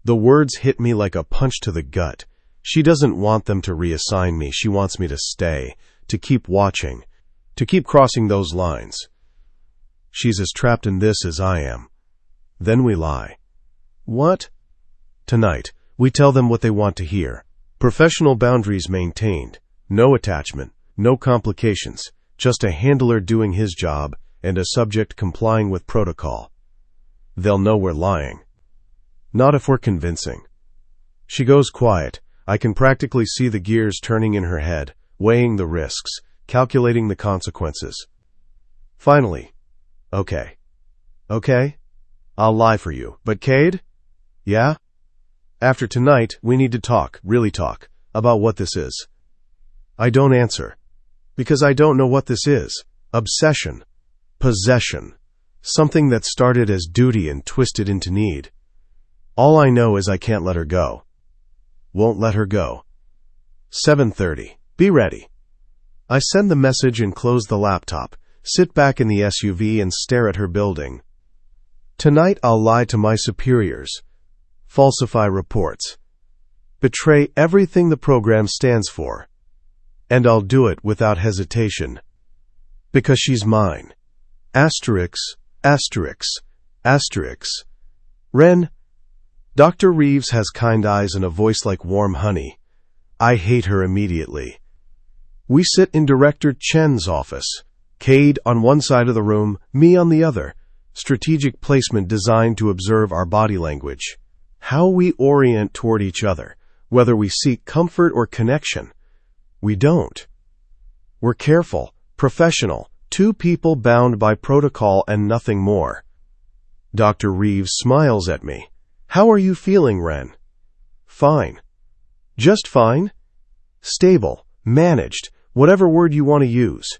[SPEAKER 1] The words hit me like a punch to the gut. She doesn't want them to reassign me. She wants me to stay, to keep watching, to keep crossing those lines. She's as trapped in this as I am. Then we lie. What? Tonight, we tell them what they want to hear. Professional boundaries maintained. No attachment, no complications, just a handler doing his job and a subject complying with protocol. They'll know we're lying. Not if we're convincing. She goes quiet. I can practically see the gears turning in her head, weighing the risks, calculating the consequences. Finally, okay, I'll lie for you. But Cade? Yeah? After tonight, we need to talk, really talk, about what this is. I don't answer, because I don't know what this is. Obsession. Possession. Something that started as duty and twisted into need. All I know is I can't let her go. Won't let her go. 7:30. Be ready. I send the message and close the laptop, sit back in the SUV and stare at her building. Tonight I'll lie to my superiors, falsify reports, betray everything the program stands for. And I'll do it without hesitation. Because she's mine. Asterix, asterix, asterix. Ren. Dr. Reeves has kind eyes and a voice like warm honey. I hate her immediately. We sit in Director Chen's office. Cade on one side of the room, me on the other. Strategic placement designed to observe our body language. How we orient toward each other, whether we seek comfort or connection. We don't. We're careful, professional, two people bound by protocol and nothing more. Dr. Reeves smiles at me. How are you feeling, Ren? Fine. Just fine? Stable, managed, whatever word you want to use.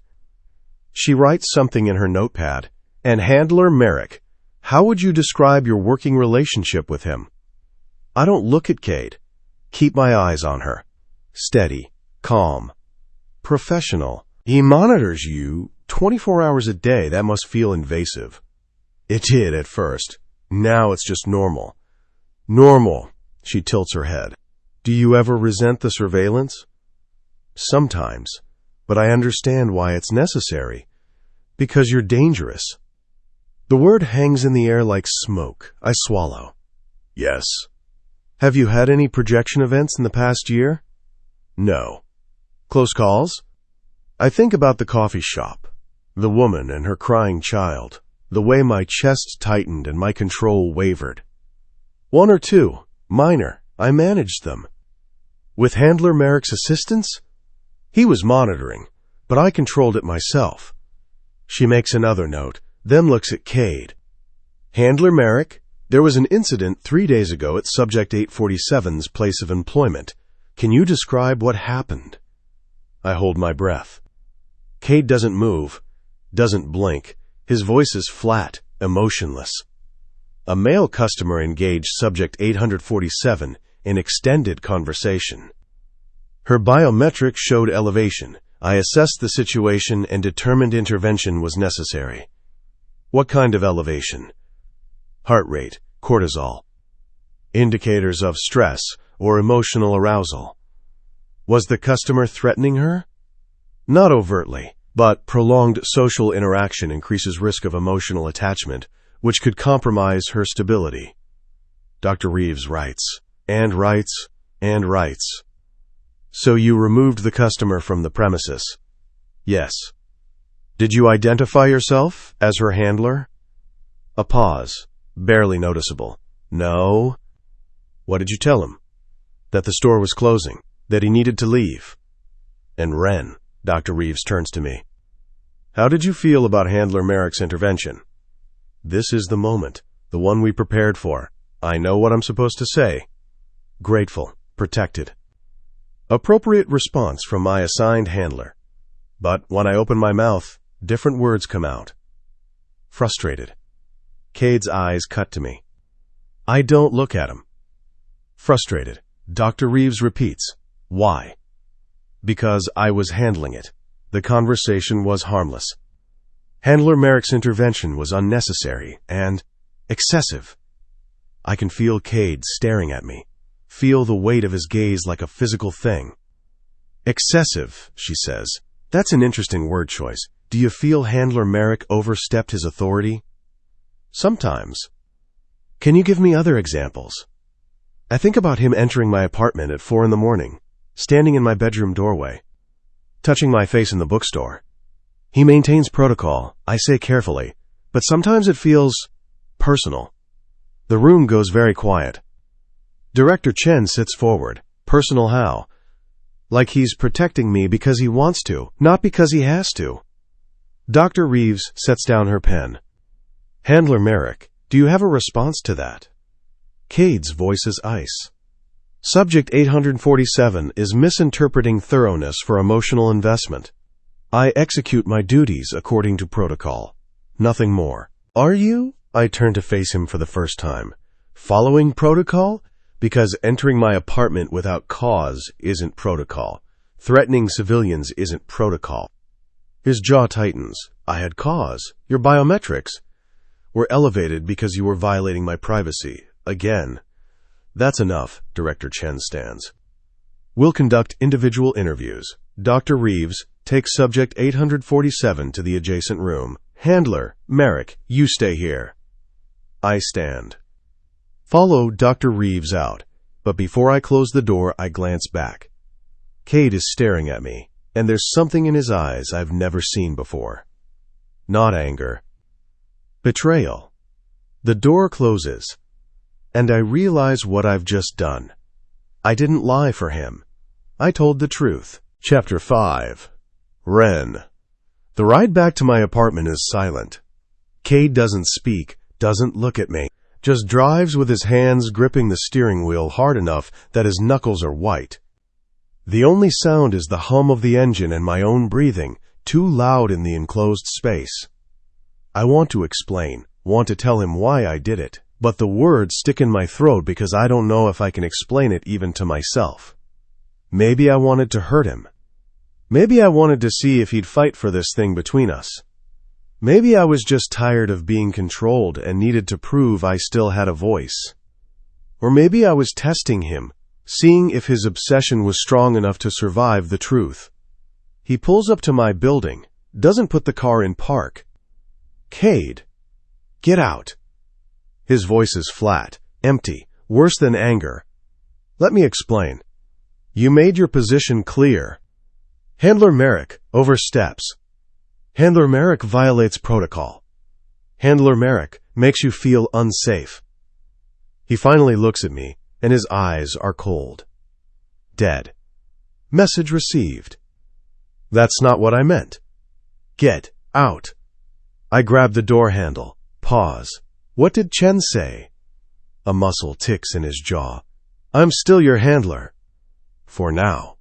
[SPEAKER 1] She writes something in her notepad. And Handler Merrick, how would you describe your working relationship with him? I don't look at Cade. Keep my eyes on her. Steady, calm, professional. He monitors you 24 hours a day. That must feel invasive. It did at first. Now it's just normal. Normal. She tilts her head. Do you ever resent the surveillance? Sometimes. But I understand why it's necessary. Because you're dangerous. The word hangs in the air like smoke. I swallow. Yes. Have you had any projection events in the past year? No. Close calls? I think about the coffee shop, the woman and her crying child, the way my chest tightened and my control wavered. One or two, minor, I managed them. With Handler Merrick's assistance? He was monitoring, but I controlled it myself. She makes another note, then looks at Cade. Handler Merrick, there was an incident 3 days ago at Subject 847's place of employment. Can you describe what happened? I hold my breath. Cade doesn't move, doesn't blink. His voice is flat, emotionless. A male customer engaged Subject 847 in extended conversation. Her biometrics showed elevation. I assessed the situation and determined intervention was necessary. What kind of elevation? Heart rate, cortisol. Indicators of stress or emotional arousal. Was the customer threatening her? Not overtly, but prolonged social interaction increases risk of emotional attachment, which could compromise her stability. Dr. Reeves writes, and writes, and writes. So you removed the customer from the premises? Yes. Did you identify yourself as her handler? A pause, barely noticeable. No. What did you tell him? That the store was closing, that he needed to leave. And Ren, Dr. Reeves turns to me. How did you feel about Handler Merrick's intervention? This is the moment, the one we prepared for. I know what I'm supposed to say. Grateful, protected. Appropriate response from my assigned handler. But when I open my mouth, different words come out. Frustrated. Cade's eyes cut to me. I don't look at him. Frustrated. Dr. Reeves repeats. Why? Because I was handling it. The conversation was harmless. Handler Merrick's intervention was unnecessary and excessive. I can feel Cade staring at me, feel the weight of his gaze like a physical thing. Excessive, she says. That's an interesting word choice. Do you feel Handler Merrick overstepped his authority? Sometimes. Can you give me other examples? I think about him entering my apartment at 4 a.m, standing in my bedroom doorway, touching my face in the bookstore. He maintains protocol, I say carefully, but sometimes it feels personal. The room goes very quiet. Director Chen sits forward. Personal how? Like he's protecting me because he wants to, not because he has to. Dr. Reeves sets down her pen. Handler Merrick, do you have a response to that? Cade's voice is ice. Subject 847 is misinterpreting thoroughness for emotional investment. I execute my duties according to protocol. Nothing more. Are you? I turn to face him for the first time. Following protocol? Because entering my apartment without cause isn't protocol. Threatening civilians isn't protocol. His jaw tightens. I had cause. Your biometrics were elevated because you were violating my privacy. Again. That's enough, Director Chen stands. We'll conduct individual interviews. Dr. Reeves, take subject 847 to the adjacent room. Handler, Merrick, you stay here. I stand. Follow Dr. Reeves out, but before I close the door, I glance back. Cade is staring at me, and there's something in his eyes I've never seen before. Not anger. Betrayal. The door closes, and I realize what I've just done. I didn't lie for him. I told the truth. Chapter 5. Ren. The ride back to my apartment is silent. Cade doesn't speak, doesn't look at me, just drives with his hands gripping the steering wheel hard enough that his knuckles are white. The only sound is the hum of the engine and my own breathing, too loud in the enclosed space. I want to explain, want to tell him why I did it, but the words stick in my throat because I don't know if I can explain it even to myself. Maybe I wanted to hurt him. Maybe I wanted to see if he'd fight for this thing between us. Maybe I was just tired of being controlled and needed to prove I still had a voice. Or maybe I was testing him, seeing if his obsession was strong enough to survive the truth. He pulls up to my building, doesn't put the car in park. Cade, get out. His voice is flat, empty, worse than anger. Let me explain. You made your position clear. Handler Merrick oversteps. Handler Merrick violates protocol. Handler Merrick makes you feel unsafe. He finally looks at me, and his eyes are cold. Dead. Message received. That's not what I meant. Get out. I grab the door handle. Pause. What did Chen say? A muscle ticks in his jaw. I'm still your handler. For now.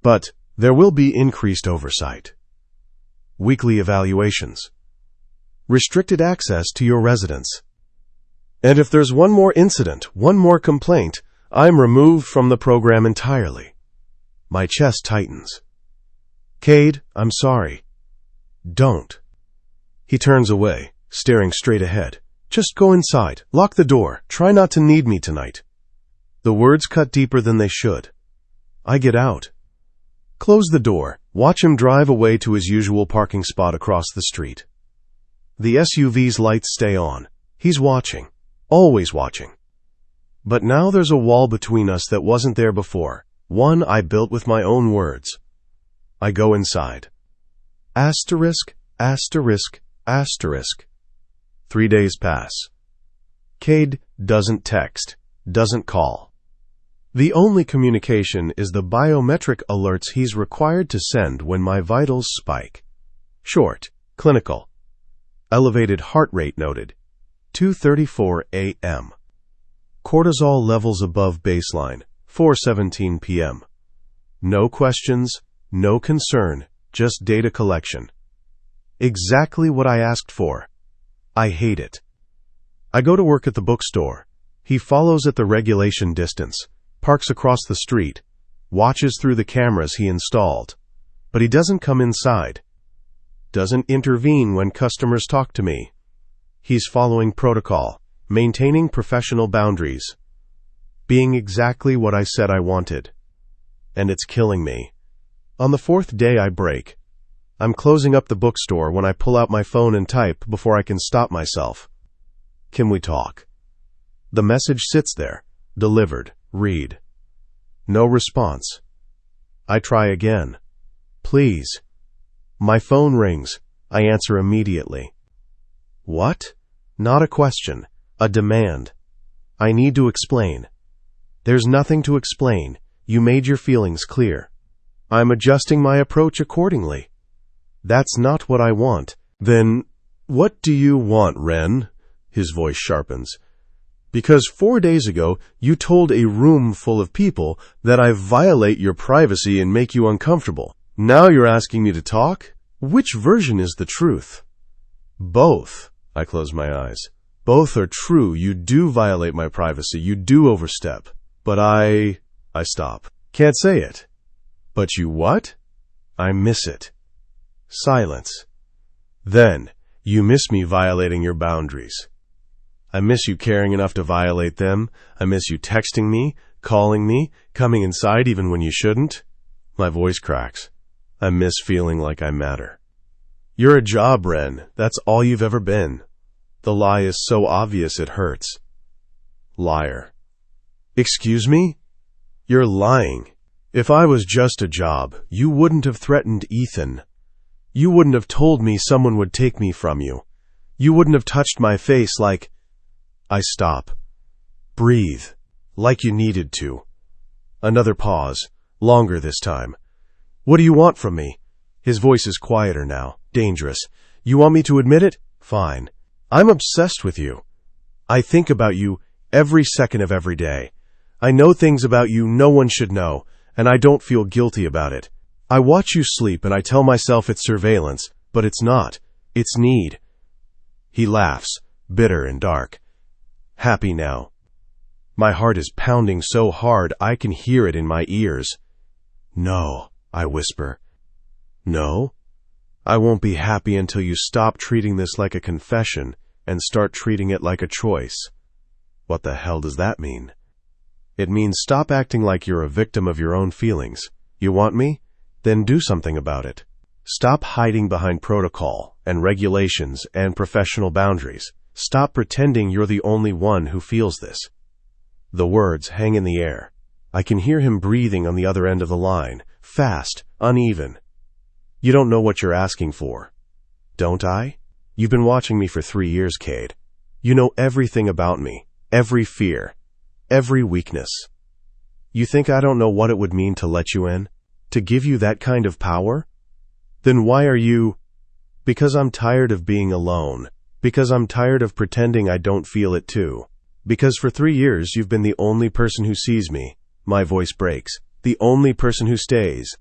[SPEAKER 1] But there will be increased oversight. Weekly evaluations. Restricted access to your residence. And if there's one more incident, one more complaint, I'm removed from the program entirely. My chest tightens. Cade, I'm sorry. Don't. He turns away, staring straight ahead. Just go inside. Lock the door. Try not to need me tonight. The words cut deeper than they should. I get out. Close the door. Watch him drive away to his usual parking spot across the street. The SUV's lights stay on. He's watching. Always watching. But now there's a wall between us that wasn't there before. One I built with my own words. I go inside. Asterisk, asterisk, asterisk. 3 days pass. Cade doesn't text, doesn't call. The only communication is the biometric alerts he's required to send when my vitals spike. Short, clinical. Elevated heart rate noted. 2:34 a.m. Cortisol levels above baseline. 4:17 p.m. No questions, no concern, just data collection. Exactly what I asked for. I hate it. I go to work at the bookstore. He follows at the regulation distance, parks across the street, watches through the cameras he installed, but he doesn't come inside. doesn't intervene when customers talk to me. He's following protocol, maintaining professional boundaries, being exactly what I said I wanted. And it's killing me. On the 4th day I break. I'm closing up the bookstore when I pull out my phone and type before I can stop myself. Can we talk? The message sits there, delivered, read. No response. I try again. Please. My phone rings. I answer immediately. What? Not a question, a demand. I need to explain. There's nothing to explain. You made your feelings clear. I'm adjusting my approach accordingly. That's not what I want. Then, what do you want, Ren? His voice sharpens. Because 4 days ago, you told a room full of people that I violate your privacy and make you uncomfortable. Now you're asking me to talk? Which version is the truth? Both. I close my eyes. Both are true. You do violate my privacy. You do overstep. But I stop. Can't say it. But you what? I miss it. Silence. Then, you miss me violating your boundaries. I miss you caring enough to violate them. I miss you texting me, calling me, coming inside even when you shouldn't. My voice cracks. I miss feeling like I matter. You're a job, Ren. That's all you've ever been. The lie is so obvious it hurts. Liar. Excuse me? You're lying. If I was just a job, you wouldn't have threatened Ethan. You wouldn't have told me someone would take me from you. You wouldn't have touched my face like... I stop. Breathe. Like you needed to. Another pause. Longer this time. What do you want from me? His voice is quieter now. Dangerous. You want me to admit it? Fine. I'm obsessed with you. I think about you every second of every day. I know things about you no one should know, and I don't feel guilty about it. I watch you sleep and I tell myself it's surveillance, but it's not. It's need. He laughs, bitter and dark. Happy now. My heart is pounding so hard I can hear it in my ears. No, I whisper. No? I won't be happy until you stop treating this like a confession and start treating it like a choice. What the hell does that mean? It means stop acting like you're a victim of your own feelings. You want me? Then do something about it. Stop hiding behind protocol and regulations and professional boundaries. Stop pretending you're the only one who feels this. The words hang in the air. I can hear him breathing on the other end of the line, fast, uneven. You don't know what you're asking for. Don't I? You've been watching me for 3 years, Cade. You know everything about me, every fear, every weakness. You think I don't know what it would mean to let you in? To give you that kind of power? Then why are you... Because I'm tired of being alone. Because I'm tired of pretending I don't feel it too. Because for 3 years you've been the only person who sees me. My voice breaks. The only person who stays.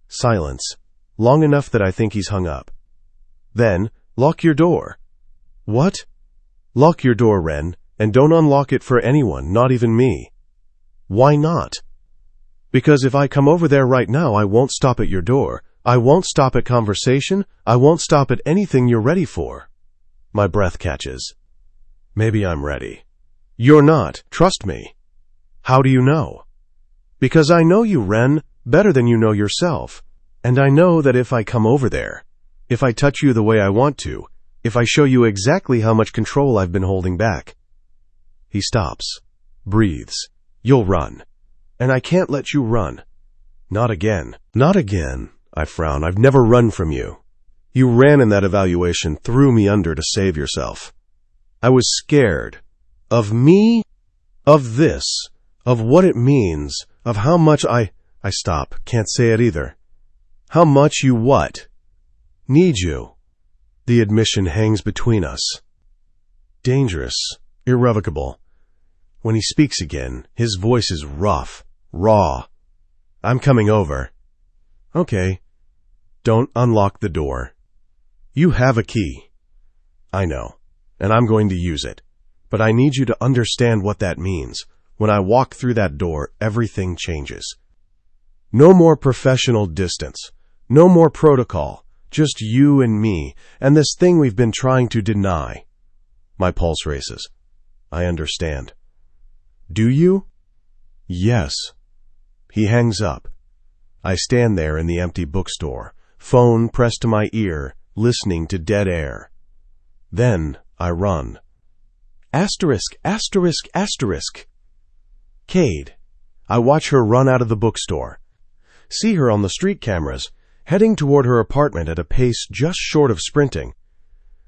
[SPEAKER 1] Silence. Long enough that I think he's hung up. Then, lock your door. What? Lock your door, Ren, and don't unlock it for anyone, not even me. Why not? Because if I come over there right now, I won't stop at your door. I won't stop at conversation. I won't stop at anything you're ready for. My breath catches. Maybe I'm ready. You're not. Trust me. How do you know? Because I know you, Ren, better than you know yourself. And I know that if I come over there, if I touch you the way I want to, if I show you exactly how much control I've been holding back. He stops, breathes. You'll run. And I can't let you run. Not again. Not again. I frown. I've never run from you. You ran in that evaluation, threw me under to save yourself. I was scared. Of me? Of this? Of what it means? Of how much I stop. Can't say it either. How much you what? Need you. The admission hangs between us. Dangerous. Irrevocable. When he speaks again, his voice is rough, raw. I'm coming over. Okay. Don't unlock the door. You have a key. I know, and I'm going to use it. But I need you to understand what that means. When I walk through that door, everything changes. No more professional distance. No more protocol. Just you and me, and this thing we've been trying to deny. My pulse races. I understand. Do you? Yes. He hangs up. I stand there in the empty bookstore, phone pressed to my ear, listening to dead air. Then I run. Asterisk, asterisk, asterisk. Cade. I watch her run out of the bookstore. See her on the street cameras, heading toward her apartment at a pace just short of sprinting.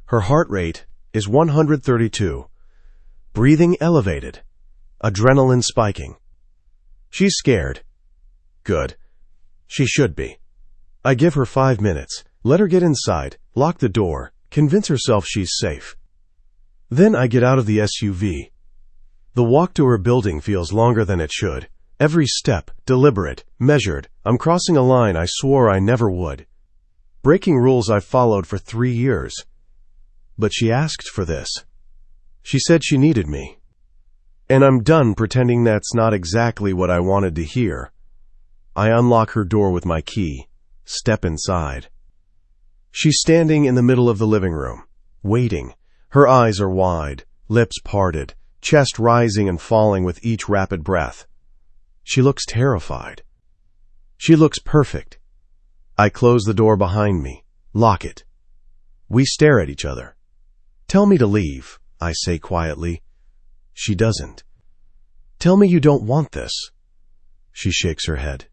[SPEAKER 1] Her heart rate is 132. Breathing elevated. Adrenaline spiking. She's scared. Good. She should be. I give her 5 minutes, let her get inside, lock the door, convince herself she's safe. Then I get out of the SUV. The walk to her building feels longer than it should. Every step, deliberate, measured. I'm crossing a line I swore I never would. Breaking rules I've followed for 3 years. But she asked for this. She said she needed me. And I'm done pretending that's not exactly what I wanted to hear. I unlock her door with my key, step inside. She's standing in the middle of the living room, waiting. Her eyes are wide, lips parted, chest rising and falling with each rapid breath. She looks terrified. She looks perfect. I close the door behind me, lock it. We stare at each other. Tell me to leave, I say quietly. She doesn't. Tell me you don't want this. She shakes her head.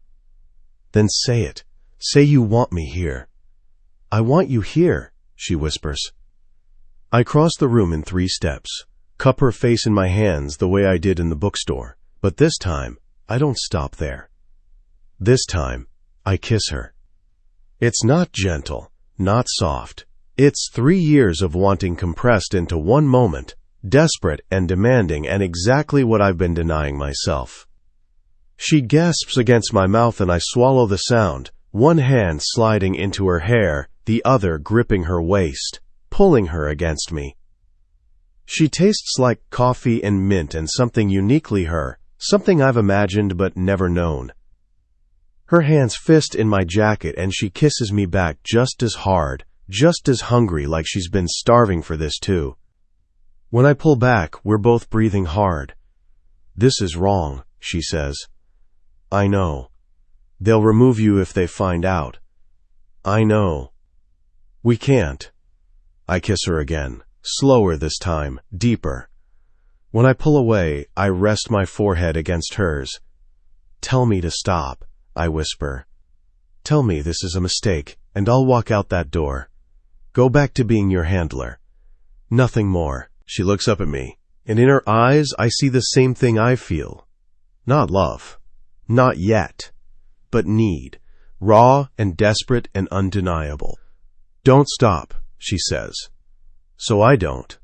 [SPEAKER 1] Then say it. Say you want me here. I want you here, she whispers. I cross the room in 3 steps, cup her face in my hands the way I did in the bookstore. But this time, I don't stop there. This time, I kiss her. It's not gentle, not soft. It's 3 years of wanting compressed into one moment, desperate and demanding, and exactly what I've been denying myself. She gasps against my mouth and I swallow the sound, one hand sliding into her hair, the other gripping her waist, pulling her against me. She tastes like coffee and mint and something uniquely her, something I've imagined but never known. Her hands fist in my jacket and she kisses me back just as hard, just as hungry, like she's been starving for this too. When I pull back, we're both breathing hard. This is wrong, she says. I know. They'll remove you if they find out. I know. We can't. I kiss her again, slower this time, deeper. When I pull away, I rest my forehead against hers. Tell me to stop, I whisper. Tell me this is a mistake, and I'll walk out that door. Go back to being your handler. Nothing more. She looks up at me, and in her eyes I see the same thing I feel. Not love. Not yet. But need. Raw and desperate and undeniable. Don't stop, she says. So I don't.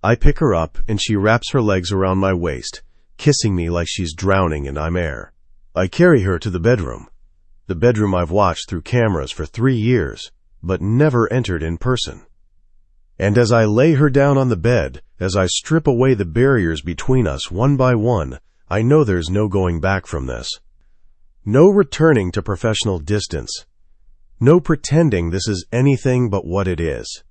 [SPEAKER 1] I pick her up, and she wraps her legs around my waist, kissing me like she's drowning and I'm air. I carry her to the bedroom I've watched through cameras for 3 years, but never entered in person. And as I lay her down on the bed, as I strip away the barriers between us one by one, I know there's no going back from this. No returning to professional distance. No pretending this is anything but what it is.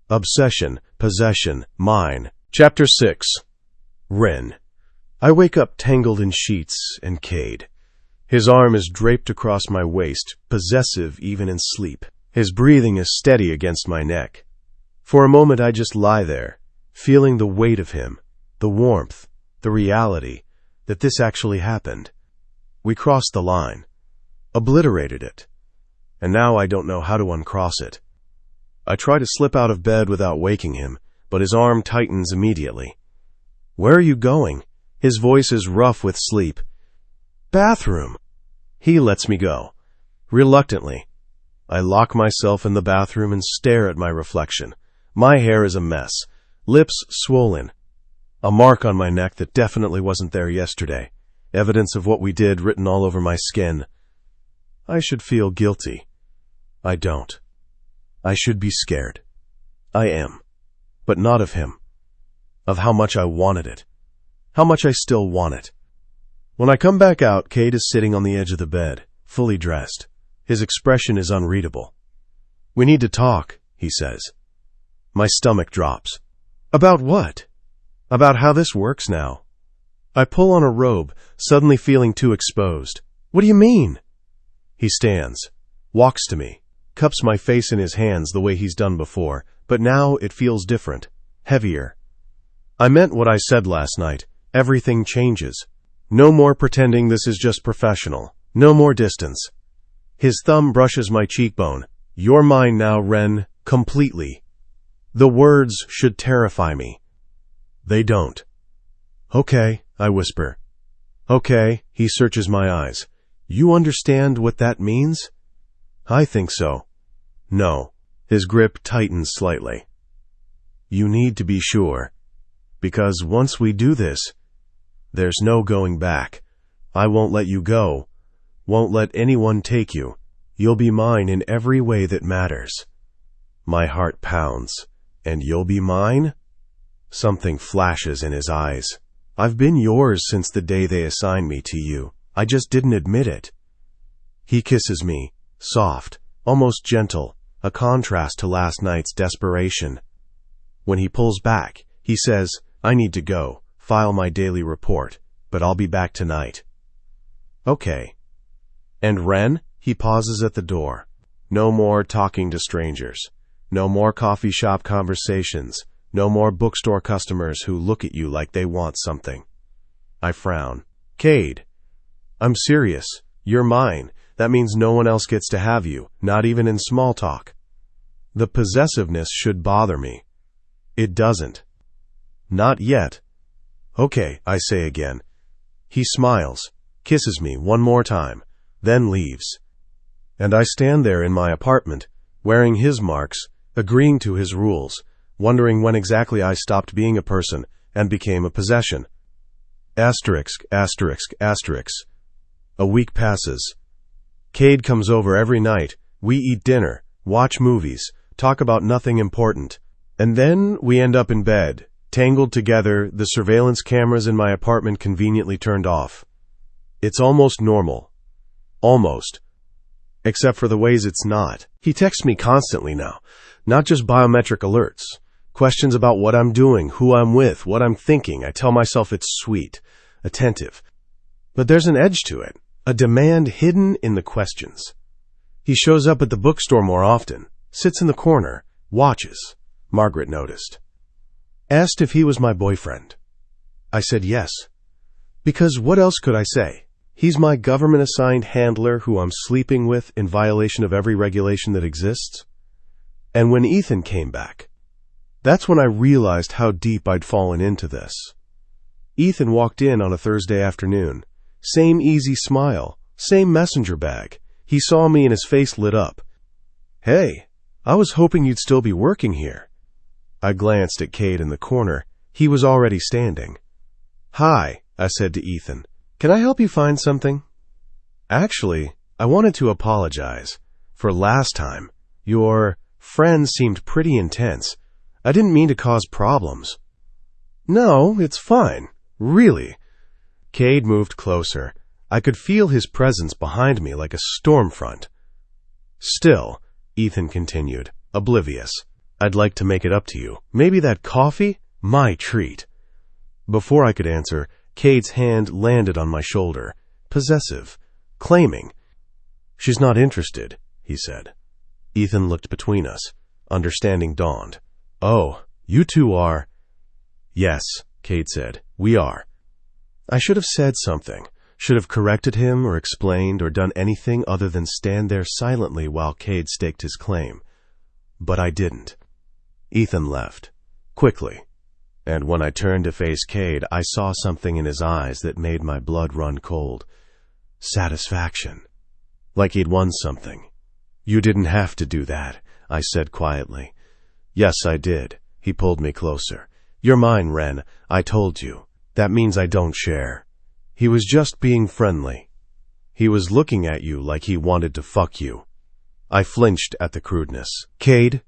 [SPEAKER 1] Obsession, possession, mine. Chapter 6. Ren. I wake up tangled in sheets and Cade. His arm is draped across my waist, possessive even in sleep. His breathing is steady against my neck. For a moment I just lie there, feeling the weight of him, the warmth, the reality that this actually happened. We crossed the line, obliterated it, and now I don't know how to uncross it. I try to slip out of bed without waking him, but his arm tightens immediately. Where are you going? His voice is rough with sleep. Bathroom. He lets me go. Reluctantly, I lock myself in the bathroom and stare at my reflection. My hair is a mess, lips swollen, a mark on my neck that definitely wasn't there yesterday, evidence of what we did written all over my skin. I should feel guilty. I don't. I should be scared. I am. But not of him. Of how much I wanted it. How much I still want it. When I come back out, Cade is sitting on the edge of the bed, fully dressed. His expression is unreadable. We need to talk, he says. My stomach drops. About what? About how this works now. I pull on a robe, suddenly feeling too exposed. What do you mean? He stands, walks to me, cups my face in his hands the way he's done before, but now it feels different, heavier. I meant what I said last night. Everything changes. No more pretending this is just professional. No more distance. His thumb brushes my cheekbone. You're mine now, Ren, completely. The words should terrify me. They don't. Okay, I whisper. Okay, he searches my eyes. You understand what that means? I think so. No. His grip tightens slightly. You need to be sure. Because once we do this, there's no going back. I won't let you go. Won't let anyone take you. You'll be mine in every way that matters. My heart pounds. And you'll be mine? Something flashes in his eyes. I've been yours since the day they assigned me to you. I just didn't admit it. He kisses me, soft, almost gentle, a contrast to last night's desperation. When he pulls back, he says, I need to go, file my daily report, but I'll be back tonight. Okay. And Ren? He pauses at the door. No more talking to strangers. No more coffee shop conversations. No more bookstore customers who look at you like they want something. I frown. Cade. I'm serious. You're mine. That means no one else gets to have you, not even in small talk. The possessiveness should bother me. It doesn't. Not yet. Okay, I say again. He smiles, kisses me one more time, then leaves. And I stand there in my apartment, wearing his marks, agreeing to his rules, wondering when exactly I stopped being a person and became a possession. Asterisk, asterisk, asterisk. A week passes. Cade comes over every night. We eat dinner, watch movies, talk about nothing important. And then we end up in bed, tangled together, the surveillance cameras in my apartment conveniently turned off. It's almost normal. Almost. Except for the ways it's not. He texts me constantly now, not just biometric alerts. Questions about what I'm doing, who I'm with, what I'm thinking. I tell myself it's sweet, attentive. But there's an edge to it, a demand hidden in the questions. He shows up at the bookstore more often, sits in the corner, watches. Margaret noticed. Asked if he was my boyfriend. I said yes. Because what else could I say? He's my government-assigned handler who I'm sleeping with in violation of every regulation that exists. And when Ethan came back, that's when I realized how deep I'd fallen into this. Ethan walked in on a Thursday afternoon. Same easy smile, same messenger bag. He saw me and his face lit up. Hey, I was hoping you'd still be working here. I glanced at Cade in the corner. He was already standing. Hi, I said to Ethan. Can I help you find something? Actually, I wanted to apologize. For last time, your friend seemed pretty intense. I didn't mean to cause problems. No, it's fine. Really. Cade moved closer. I could feel his presence behind me like a storm front. Still, Ethan continued, oblivious. I'd like to make it up to you. Maybe that coffee? My treat. Before I could answer, Cade's hand landed on my shoulder, possessive, claiming. She's not interested, he said. Ethan looked between us. Understanding dawned. Oh, you two are. Yes, Cade said. We are. I should have said something. Should have corrected him or explained or done anything other than stand there silently while Cade staked his claim. But I didn't. Ethan left. Quickly. And when I turned to face Cade, I saw something in his eyes that made my blood run cold. Satisfaction. Like he'd won something. You didn't have to do that, I said quietly. Yes, I did. He pulled me closer. You're mine, Ren. I told you. That means I don't share. He was just being friendly. He was looking at you like he wanted to fuck you. I flinched at the crudeness. Cade?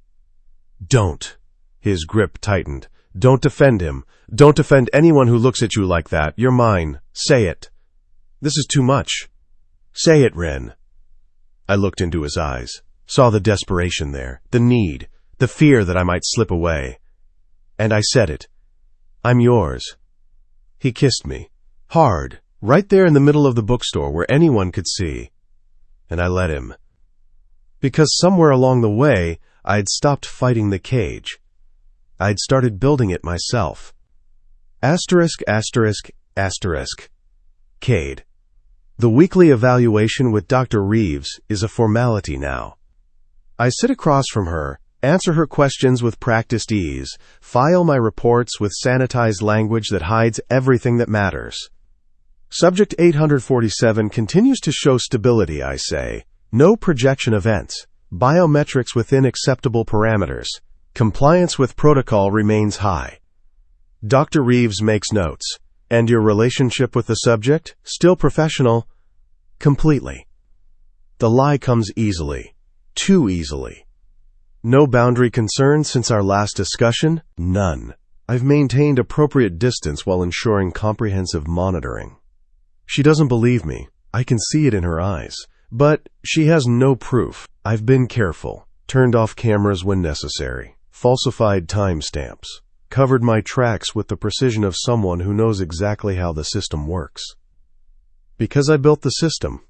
[SPEAKER 1] Don't. His grip tightened. Don't defend him. Don't defend anyone who looks at you like that. You're mine. Say it. This is too much. Say it, Ren. I looked into his eyes. saw the desperation there, the need, the fear that I might slip away. And I said it. I'm yours. He kissed me, hard, right there in the middle of the bookstore where anyone could see. And I let him. Because somewhere along the way, I'd stopped fighting the cage. I'd started building it myself. Asterisk, asterisk, asterisk. Cade. The weekly evaluation with Dr. Reeves is a formality now. I sit across from her, answer her questions with practiced ease, file my reports with sanitized language that hides everything that matters. Subject 847 continues to show stability, I say. No projection events. Biometrics within acceptable parameters. Compliance with protocol remains high. Dr. Reeves makes notes. And your relationship with the subject? Still professional? Completely. The lie comes easily. Too easily. No boundary concerns since our last discussion? None. I've maintained appropriate distance while ensuring comprehensive monitoring. She doesn't believe me. I can see it in her eyes. But she has no proof. I've been careful. Turned off cameras when necessary. Falsified timestamps. Covered my tracks with the precision of someone who knows exactly how the system works. Because I built the system.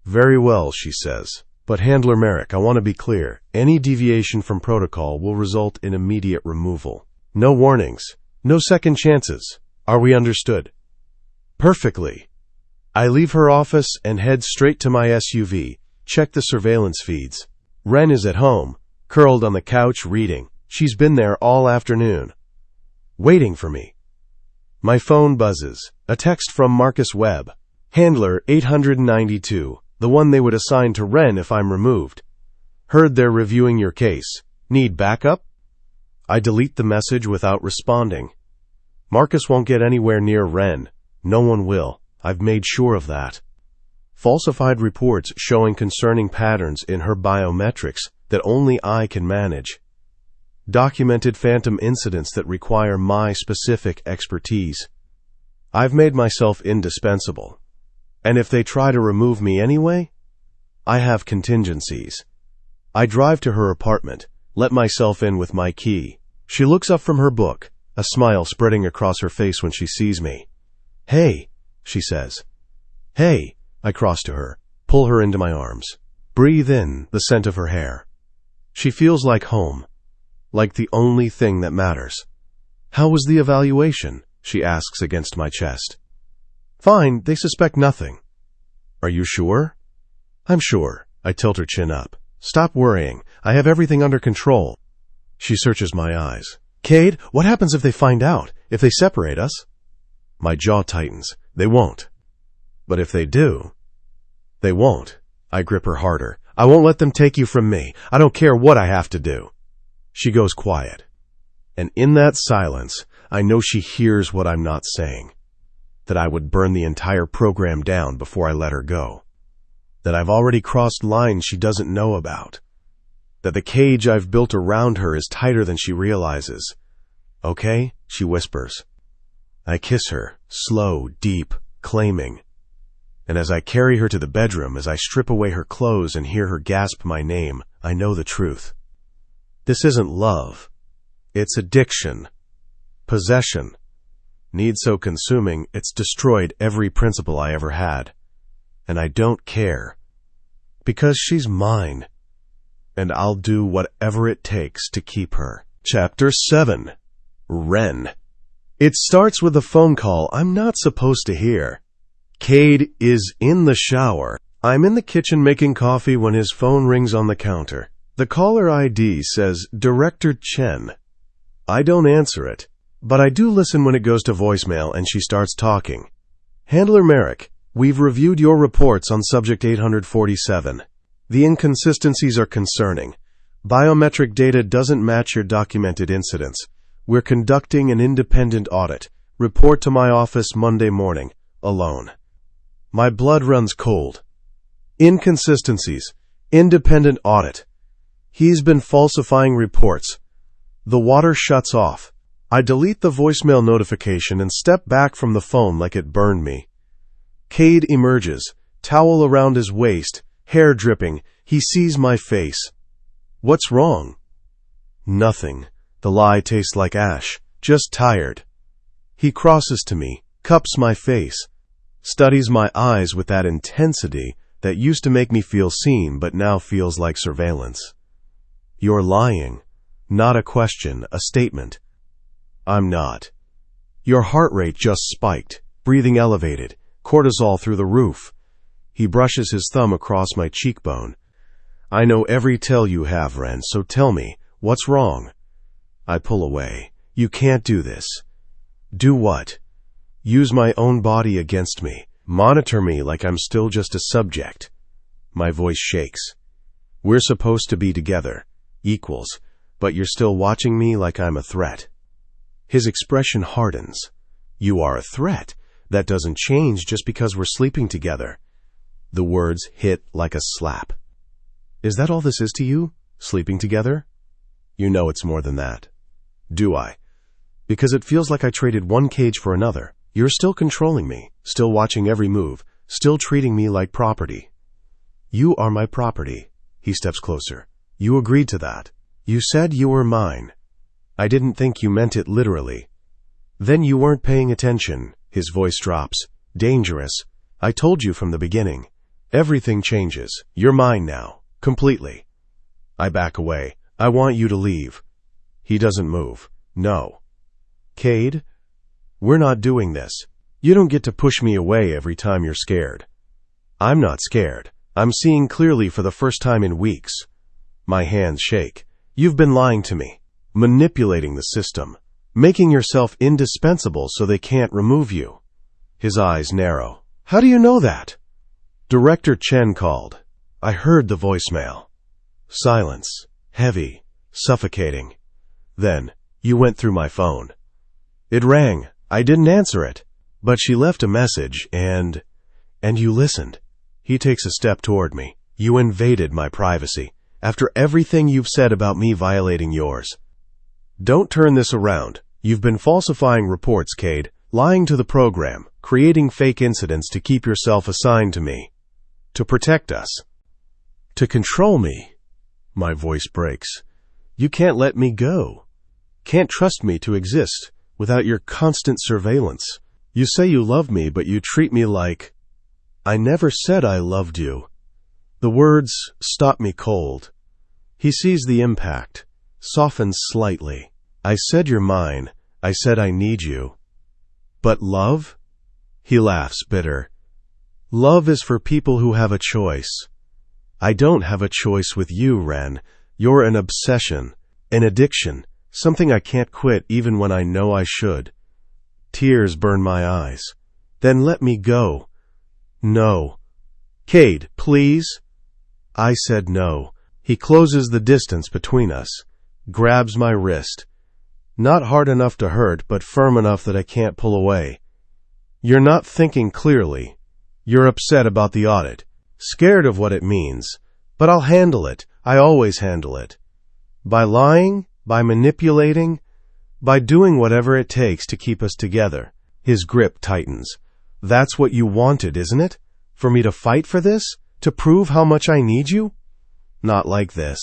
[SPEAKER 1] Very well, she says. But Handler Merrick, I want to be clear. Any deviation from protocol will result in immediate removal. No warnings. No second chances. Are we understood? Perfectly. I leave her office and head straight to my SUV, check the surveillance feeds. Wren is at home, curled on the couch reading. She's been there all afternoon. Waiting for me. My phone buzzes. A text from Marcus Webb. Handler 892, the one they would assign to Wren if I'm removed. Heard they're reviewing your case. Need backup? I delete the message without responding. Marcus won't get anywhere near Wren. No one will. I've made sure of that. Falsified reports showing concerning patterns in her biometrics that only I can manage. Documented phantom incidents that require my specific expertise. I've made myself indispensable. And if they try to remove me anyway, I have contingencies. I drive to her apartment, let myself in with my key. She looks up from her book, a smile spreading across her face when she sees me. Hey, she says. Hey, I cross to her, pull her into my arms. Breathe in the scent of her hair. She feels like home, like the only thing that matters. How was the evaluation? She asks against my chest. Fine, they suspect nothing. Are you sure? I'm sure. I tilt her chin up. Stop worrying. I have everything under control. She searches my eyes. Cade, what happens if they find out? If they separate us? My jaw tightens. They won't. But if they do, they won't. I grip her harder. I won't let them take you from me. I don't care what I have to do. She goes quiet. And in that silence, I know she hears what I'm not saying. That I would burn the entire program down before I let her go. That I've already crossed lines she doesn't know about. That the cage I've built around her is tighter than she realizes. Okay, she whispers. I kiss her, slow, deep, claiming. And as I carry her to the bedroom, as I strip away her clothes and hear her gasp my name, I know the truth. This isn't love. It's addiction. Possession. Need so consuming, it's destroyed every principle I ever had. And I don't care. Because she's mine. And I'll do whatever it takes to keep her. Chapter 7. Wren. It starts with a phone call I'm not supposed to hear. Cade is in the shower. I'm in the kitchen making coffee when his phone rings on the counter. The caller ID says Director Chen. I don't answer it, but I do listen when it goes to voicemail and she starts talking. Handler Merrick, we've reviewed your reports on Subject 847. The inconsistencies are concerning. Biometric data doesn't match your documented incidents. We're conducting an independent audit. Report to my office Monday morning, alone. My blood runs cold. Inconsistencies. Independent audit. He's been falsifying reports. The water shuts off. I delete the voicemail notification and step back from the phone like it burned me. Cade emerges, towel around his waist, hair dripping, He sees my face. What's wrong? Nothing. The lie tastes like ash. Just tired. He crosses to me, cups my face, studies my eyes with that intensity that used to make me feel seen but now feels like surveillance. You're lying. Not a question, a statement. I'm not. Your heart rate just spiked, breathing elevated, cortisol through the roof. He brushes his thumb across my cheekbone. I know every tell you have, Ren, so tell me, what's wrong? I pull away. You can't do this. Do what? Use my own body against me. Monitor me like I'm still just a subject. My voice shakes. We're supposed to be together, equals, but you're still watching me like I'm a threat. His expression hardens. You are a threat. That doesn't change just because we're sleeping together. The words hit like a slap. Is that all this is to you? Sleeping together? You know it's more than that. Do I? Because it feels like I traded one cage for another. You're still controlling me, still watching every move, still treating me like property. You are my property. He steps closer. You agreed to that. You said you were mine. I didn't think you meant it literally. Then you weren't paying attention. His voice drops. Dangerous. I told you from the beginning. Everything changes. You're mine now. Completely. I back away. I want you to leave. He doesn't move. No. Cade, we're not doing this. You don't get to push me away every time you're scared. I'm not scared. I'm seeing clearly for the first time in weeks. My hands shake. You've been lying to me, manipulating the system, making yourself indispensable so they can't remove you. His eyes narrow. How do you know that? Director Chen called. I heard the voicemail. Silence. Heavy. Suffocating. Then, you went through my phone. It rang. I didn't answer it. But she left a message and you listened. He takes a step toward me. You invaded my privacy. After everything you've said about me violating yours. Don't turn this around. You've been falsifying reports, Cade, lying to the program, creating fake incidents to keep yourself assigned to me. To protect us. To control me. My voice breaks. You can't let me go. Can't trust me to exist without your constant surveillance. You say you love me, but you treat me like... I never said I loved you. The words stop me cold. He sees the impact, softens slightly. I said you're mine. I said I need you. But love? He laughs, bitter. Love is for people who have a choice. I don't have a choice with you, Ren. You're an obsession, an addiction, something I can't quit even when I know I should. Tears burn my eyes. Then let me go. No. Cade, please? I said no. He closes the distance between us, grabs my wrist. Not hard enough to hurt, but firm enough that I can't pull away. You're not thinking clearly. You're upset about the audit, scared of what it means. But I'll handle it. I always handle it. By lying, by manipulating, by doing whatever it takes to keep us together. His grip tightens. That's what you wanted, isn't it? For me to fight for this? To prove how much I need you? Not like this.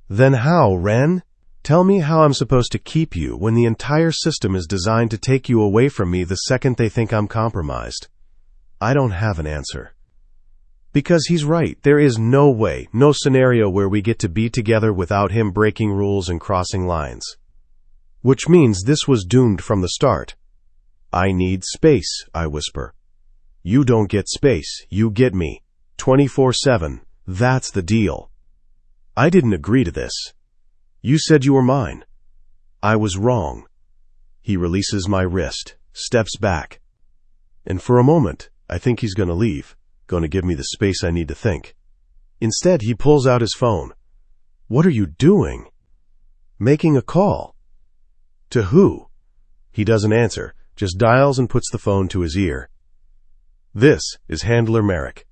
[SPEAKER 1] Then how, Ren? Tell me how I'm supposed to keep you when the entire system is designed to take you away from me the second they think I'm compromised. I don't have an answer. Because he's right. There is no way, no scenario where we get to be together without him breaking rules and crossing lines. Which means this was doomed from the start. I need space, I whisper. You don't get space. You get me. 24/7. That's the deal. I didn't agree to this. You said you were mine. I was wrong. He releases my wrist, steps back. And for a moment, I think he's going to leave, going to give me the space I need to think. Instead, he pulls out his phone. What are you doing? Making a call. To who? He doesn't answer, just dials and puts the phone to his ear. This is Handler Merrick.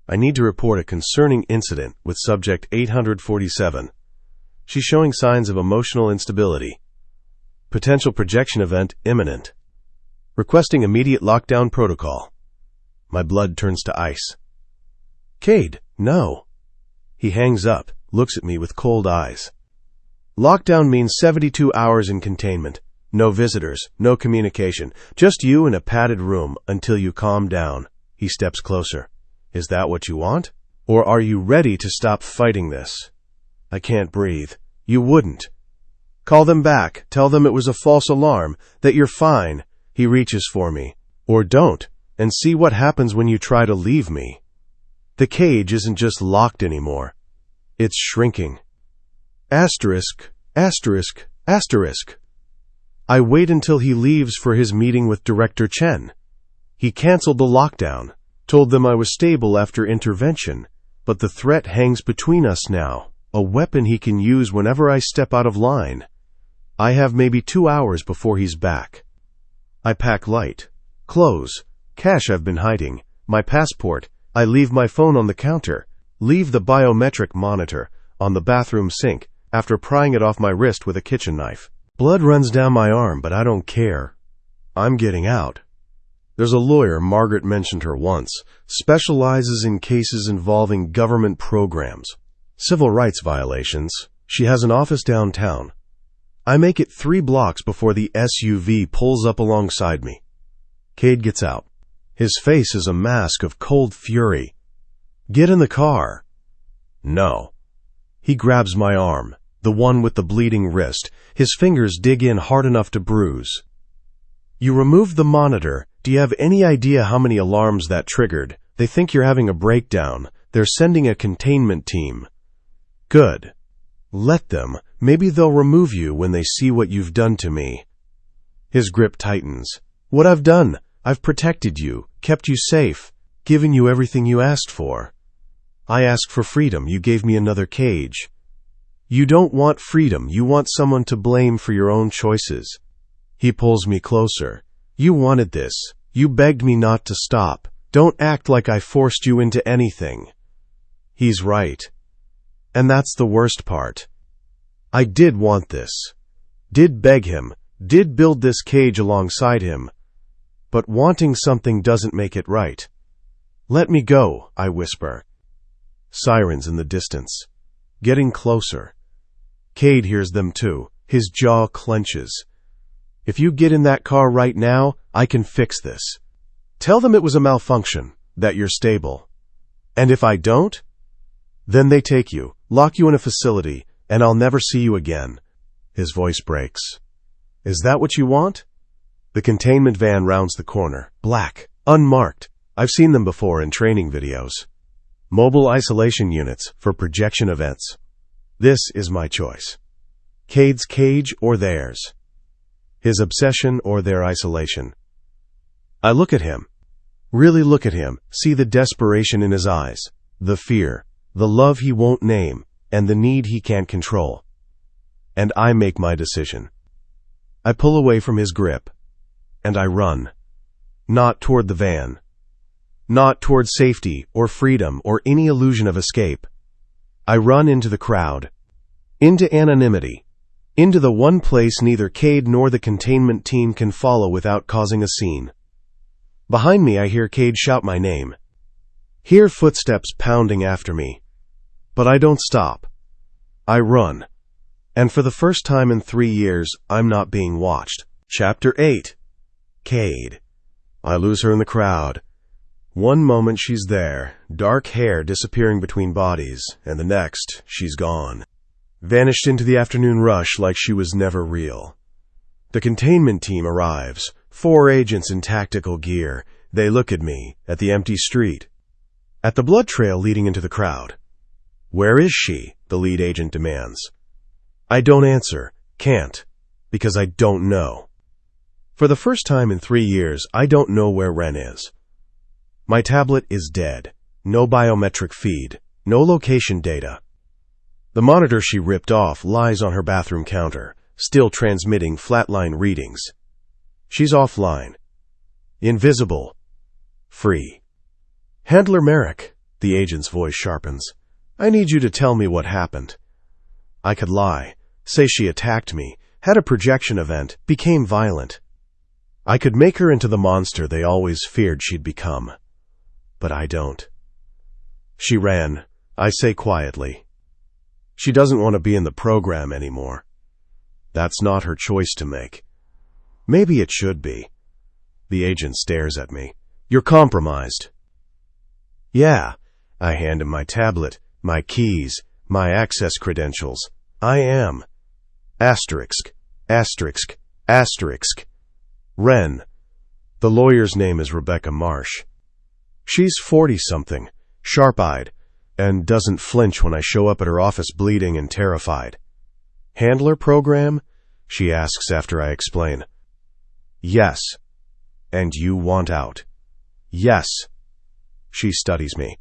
[SPEAKER 1] I need to report a concerning incident with subject 847. She's showing signs of emotional instability. Potential projection event imminent. Requesting immediate lockdown protocol. My blood turns to ice. Cade, no. He hangs up, looks at me with cold eyes. Lockdown means 72 hours in containment. No visitors, no communication, just you in a padded room until you calm down. He steps closer. Is that what you want? Or are you ready to stop fighting this? I can't breathe. You wouldn't. Call them back. Tell them it was a false alarm, that you're fine. He reaches for me. Or don't, and see what happens when you try to leave me. The cage isn't just locked anymore. It's shrinking. Asterisk, asterisk, asterisk. I wait until he leaves for his meeting with Director Chen. He canceled the lockdown, told them I was stable after intervention, but the threat hangs between us now, a weapon he can use whenever I step out of line. I have maybe 2 hours before he's back. I pack light, clothes, cash I've been hiding, my passport. I leave my phone on the counter, leave the biometric monitor on the bathroom sink after prying it off my wrist with a kitchen knife. Blood runs down my arm, but I don't care. I'm getting out. There's a lawyer, Margaret mentioned her once, specializes in cases involving government programs, civil rights violations. She has an office downtown. I make it 3 blocks before the SUV pulls up alongside me. Cade gets out. His face is a mask of cold fury. Get in the car. No. He grabs my arm, the one with the bleeding wrist. His fingers dig in hard enough to bruise. You removed the monitor. Do you have any idea how many alarms that triggered? They think you're having a breakdown. They're sending a containment team. Good. Let them. Maybe they'll remove you when they see what you've done to me. His grip tightens. What I've done? I've protected you, kept you safe, given you everything you asked for. I asked for freedom. You gave me another cage. You don't want freedom. You want someone to blame for your own choices. He pulls me closer. You wanted this. You begged me not to stop. Don't act like I forced you into anything. He's right. And that's the worst part. I did want this. Did beg him. Did build this cage alongside him. But wanting something doesn't make it right. Let me go, I whisper. Sirens in the distance. Getting closer. Cade hears them too. His jaw clenches. If you get in that car right now, I can fix this. Tell them it was a malfunction, that you're stable. And if I don't? Then they take you, lock you in a facility, and I'll never see you again. His voice breaks. Is that what you want? The containment van rounds the corner. Black. Unmarked. I've seen them before in training videos. Mobile isolation units for projection events. This is my choice. Cade's cage or theirs. His obsession or their isolation. I look at him. Really look at him. See the desperation in his eyes. The fear. The love he won't name. And the need he can't control. And I make my decision. I pull away from his grip. And I run. Not toward the van. Not toward safety or freedom or any illusion of escape. I run into the crowd. Into anonymity. Into the one place neither Cade nor the containment team can follow without causing a scene. Behind me I hear Cade shout my name. Hear footsteps pounding after me. But I don't stop. I run. And for the first time in 3 years, I'm not being watched. Chapter 8. Cade. I lose her in the crowd. One moment she's there, dark hair disappearing between bodies, and the next, she's gone. Vanished into the afternoon rush like she was never real. The containment team arrives, 4 agents in tactical gear. They look at me, at the empty street. At the blood trail leading into the crowd. Where is she? The lead agent demands. I don't answer, can't, because I don't know. For the first time in 3 years, I don't know where Ren is. My tablet is dead. No biometric feed. No location data. The monitor she ripped off lies on her bathroom counter, still transmitting flatline readings. She's offline. Invisible. Free. Handler Merrick, the agent's voice sharpens. I need you to tell me what happened. I could lie. Say she attacked me, had a projection event, became violent. I could make her into the monster they always feared she'd become. But I don't. She ran. I say quietly. She doesn't want to be in the program anymore. That's not her choice to make. Maybe it should be. The agent stares at me. You're compromised. Yeah. I hand him my tablet, my keys, my access credentials. I am. Asterisk, asterisk, asterisk. Wren. The lawyer's name is Rebecca Marsh. She's 40-something, sharp-eyed, and doesn't flinch when I show up at her office bleeding and terrified. Handler program? She asks after I explain. Yes. And you want out? Yes. She studies me.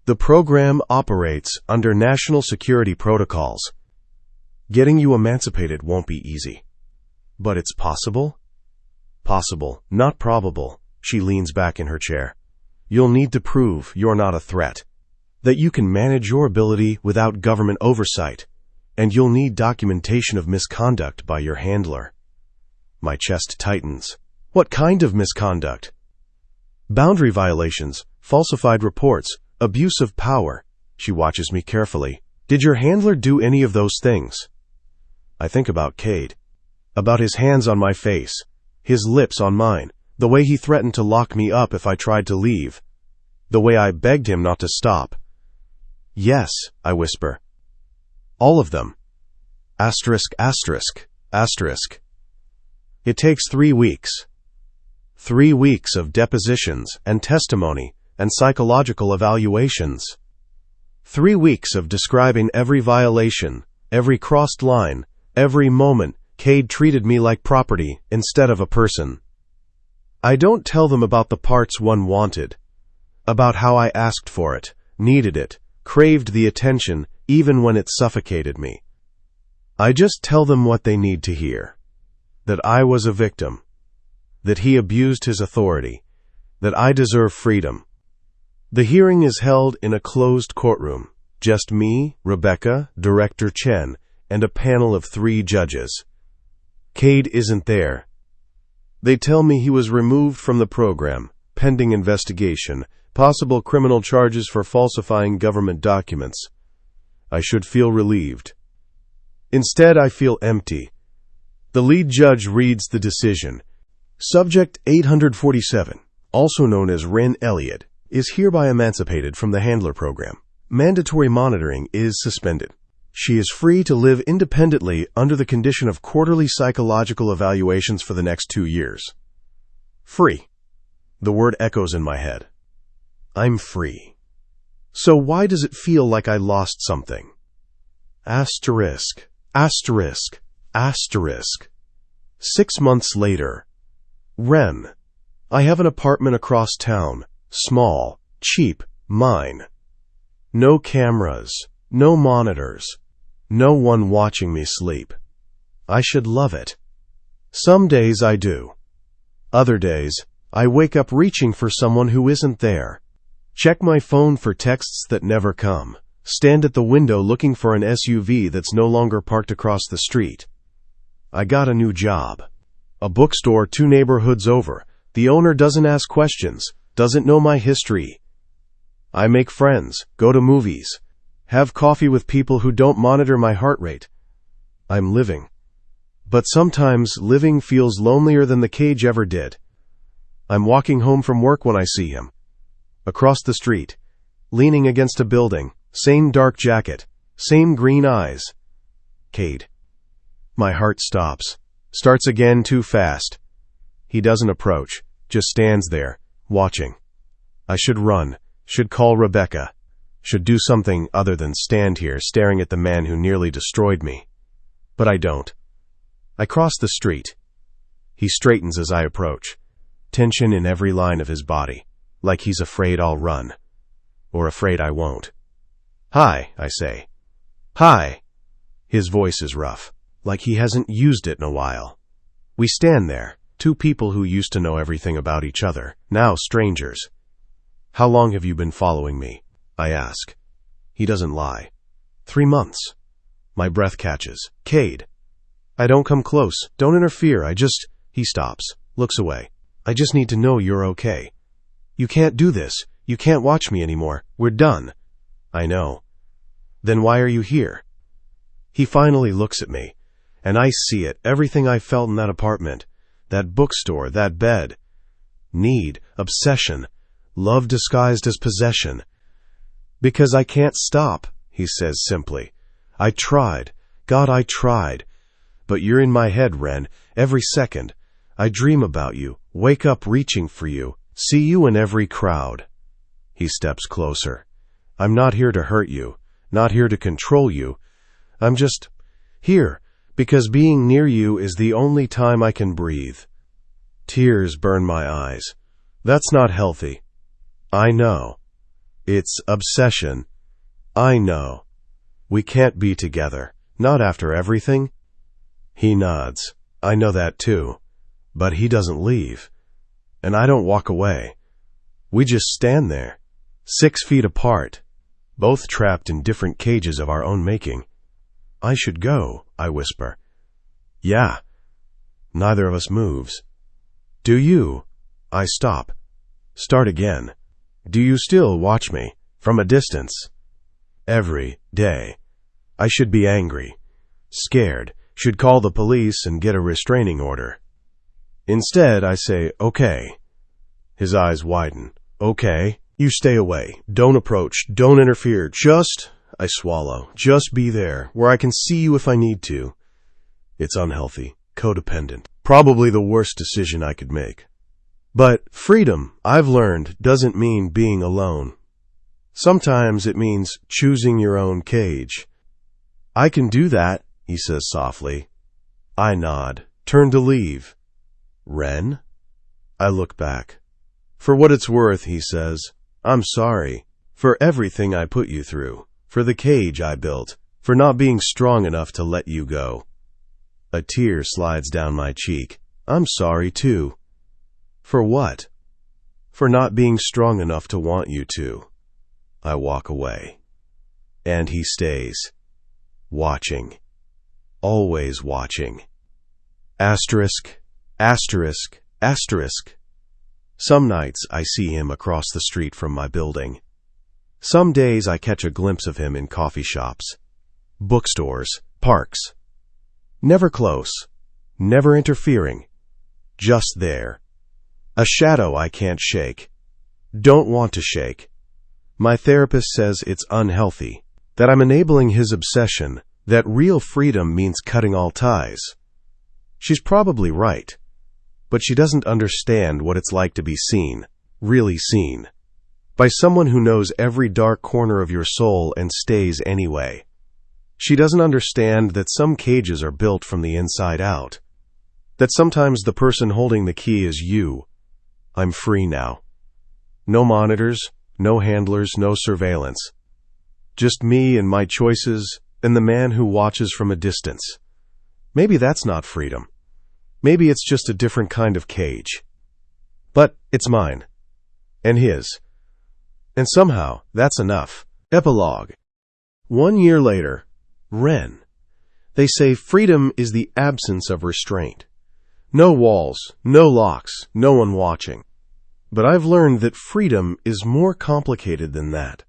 [SPEAKER 1] The program operates under national security protocols. Getting you emancipated won't be easy. But it's possible? Possible, not probable. She leans back in her chair. You'll need to prove you're not a threat, that you can manage your ability without government oversight, and you'll need documentation of misconduct by your handler. My chest tightens. What kind of misconduct? Boundary violations, falsified reports, abuse of power. She watches me carefully. Did your handler do any of those things? I think about Cade, about his hands on my face, his lips on mine, the way he threatened to lock me up if I tried to leave, the way I begged him not to stop. Yes, I whisper. All of them. Asterisk, asterisk, asterisk. It takes 3 weeks. 3 weeks of depositions and testimony and psychological evaluations. 3 weeks of describing every violation, every crossed line, every moment Cade treated me like property instead of a person. I don't tell them about the parts one wanted, about how I asked for it, needed it, craved the attention even when it suffocated me. I just tell them what they need to hear. That I was a victim. That he abused his authority. That I deserve freedom. The hearing is held in a closed courtroom. Just me, Rebecca, Director Chen, and a panel of 3 judges. Cade isn't there. They tell me he was removed from the program, pending investigation, possible criminal charges for falsifying government documents. I should feel relieved. Instead, I feel empty. The lead judge reads the decision. Subject 847, also known as Wren Elliott, is hereby emancipated from the handler program. Mandatory monitoring is suspended. She is free to live independently under the condition of quarterly psychological evaluations for the next 2 years. Free. The word echoes in my head. I'm free. So why does it feel like I lost something? Asterisk, asterisk, asterisk. 6 months later. Wren. I have an apartment across town. Small, cheap, mine. No cameras, no monitors, no one watching me sleep. I should love it. Some days I do. Other days, I wake up reaching for someone who isn't there. Check my phone for texts that never come. Stand at the window looking for an SUV that's no longer parked across the street. I got a new job. A bookstore 2 neighborhoods over. The owner doesn't ask questions, doesn't know my history. I make friends, go to movies, have coffee with people who don't monitor my heart rate. I'm living. But sometimes living feels lonelier than the cage ever did. I'm walking home from work when I see him. Across the street, leaning against a building, same dark jacket, same green eyes. Cade. My heart stops. Starts again too fast. He doesn't approach, just stands there, watching. I should run, should call Rebecca, should do something other than stand here staring at the man who nearly destroyed me. But I don't. I cross the street. He straightens as I approach, tension in every line of his body, like he's afraid I'll run, or afraid I won't. Hi, I say. Hi. His voice is rough, like he hasn't used it in a while. We stand there, 2 people who used to know everything about each other, now strangers. How long have you been following me? I ask. He doesn't lie. 3 months. My breath catches. Cade. I don't come close. Don't interfere. He stops, looks away. I just need to know you're okay. You can't do this. You can't watch me anymore. We're done. I know. Then why are you here? He finally looks at me, and I see it, everything I felt in that apartment, that bookstore, that bed. Need, obsession, love disguised as possession. Because I can't stop, he says simply. I tried. God, I tried. But you're in my head, Ren, every second. I dream about you, wake up reaching for you, see you in every crowd. He steps closer. I'm not here to hurt you, not here to control you. I'm just here because being near you is the only time I can breathe. Tears burn my eyes. That's not healthy. I know. It's obsession. I know. We can't be together, not after everything. He nods. I know that too. But he doesn't leave. And I don't walk away. We just stand there, 6 feet apart, both trapped in different cages of our own making. I should go, I whisper. Yeah. Neither of us moves. Do you? I stop. Start again. Do you still watch me, from a distance? Every day. I should be angry, scared, should call the police and get a restraining order. Instead, I say, okay. His eyes widen. Okay. You stay away. Don't approach. Don't interfere. I swallow. Just be there, where I can see you if I need to. It's unhealthy, codependent. Probably the worst decision I could make. But freedom, I've learned, doesn't mean being alone. Sometimes it means choosing your own cage. I can do that, he says softly. I nod, turn to leave. Ren? I look back. For what it's worth, he says, I'm sorry. For everything I put you through. For the cage I built. For not being strong enough to let you go. A tear slides down my cheek. I'm sorry, too. For what? For not being strong enough to want you to. I walk away. And he stays. Watching. Always watching. Asterisk, asterisk, asterisk. Some nights I see him across the street from my building. Some days I catch a glimpse of him in coffee shops, bookstores, parks. Never close, never interfering, just there. A shadow I can't shake, don't want to shake. My therapist says it's unhealthy, that I'm enabling his obsession, that real freedom means cutting all ties. She's probably right, but she doesn't understand what it's like to be seen, really seen, by someone who knows every dark corner of your soul and stays anyway. She doesn't understand that some cages are built from the inside out, that sometimes the person holding the key is you. I'm free now. No monitors, no handlers, no surveillance. Just me and my choices and the man who watches from a distance. Maybe that's not freedom. Maybe it's just a different kind of cage. But it's mine. And his. And somehow, that's enough. Epilogue. 1 year later. Ren. They say freedom is the absence of restraint. No walls, no locks, no one watching. But I've learned that freedom is more complicated than that.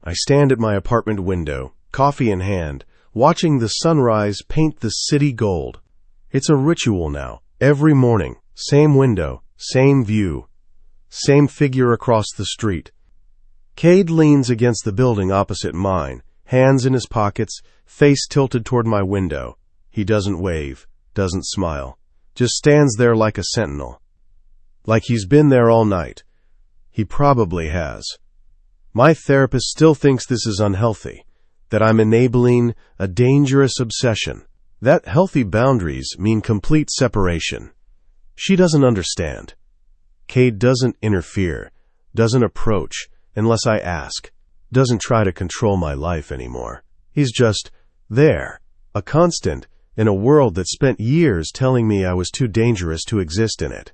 [SPEAKER 1] I stand at my apartment window, coffee in hand, watching the sunrise paint the city gold. It's a ritual now. Every morning, same window, same view, same figure across the street. Cade leans against the building opposite mine, hands in his pockets, face tilted toward my window. He doesn't wave, doesn't smile, just stands there like a sentinel. Like he's been there all night. He probably has. My therapist still thinks this is unhealthy, that I'm enabling a dangerous obsession, that healthy boundaries mean complete separation. She doesn't understand. Cade doesn't interfere, doesn't approach unless I ask, doesn't try to control my life anymore. He's just there, a constant in a world that spent years telling me I was too dangerous to exist in it.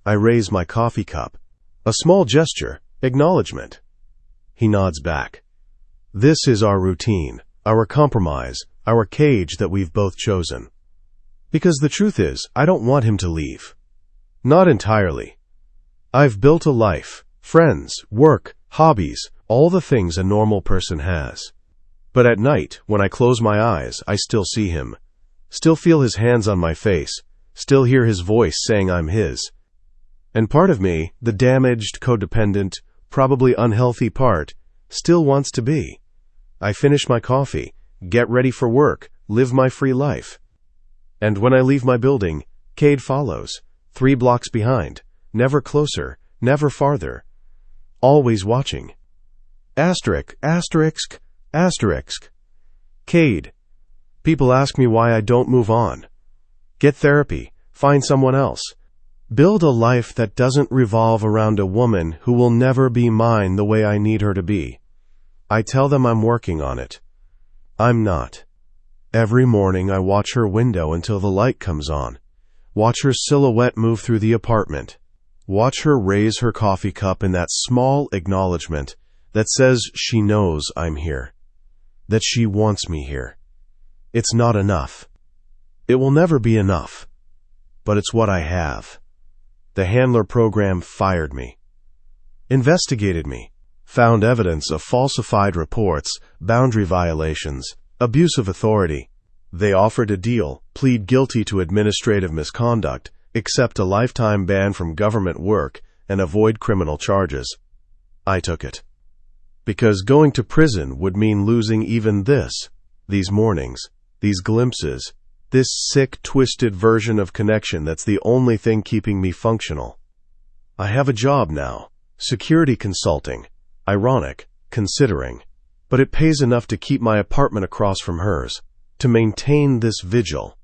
[SPEAKER 1] I raise my coffee cup, a small gesture, acknowledgement. He nods back. This is our routine, our compromise, our cage that we've both chosen. Because the truth is, I don't want him to leave. Not entirely. I've built a life, friends, work, hobbies, all the things a normal person has. But at night, when I close my eyes, I still see him. Still feel his hands on my face. Still hear his voice saying I'm his. And part of me, the damaged, codependent, probably unhealthy part, still wants to be. I finish my coffee, get ready for work, live my free life. And when I leave my building, Cade follows, 3 blocks behind, never closer, never farther. Always watching. Asterisk, asterisk, asterisk. Cade. People ask me why I don't move on. Get therapy, find someone else. Build a life that doesn't revolve around a woman who will never be mine the way I need her to be. I tell them I'm working on it. I'm not. Every morning I watch her window until the light comes on. Watch her silhouette move through the apartment. Watch her raise her coffee cup in that small acknowledgement that says she knows I'm here. That she wants me here. It's not enough. It will never be enough. But it's what I have. The handler program fired me. Investigated me. Found evidence of falsified reports, boundary violations, abuse of authority. They offered a deal, plead guilty to administrative misconduct, accept a lifetime ban from government work, and avoid criminal charges. I took it. Because going to prison would mean losing even this, these mornings, these glimpses, this sick, twisted version of connection that's the only thing keeping me functional. I have a job now, security consulting. Ironic, considering. But it pays enough to keep my apartment across from hers, to maintain this vigil.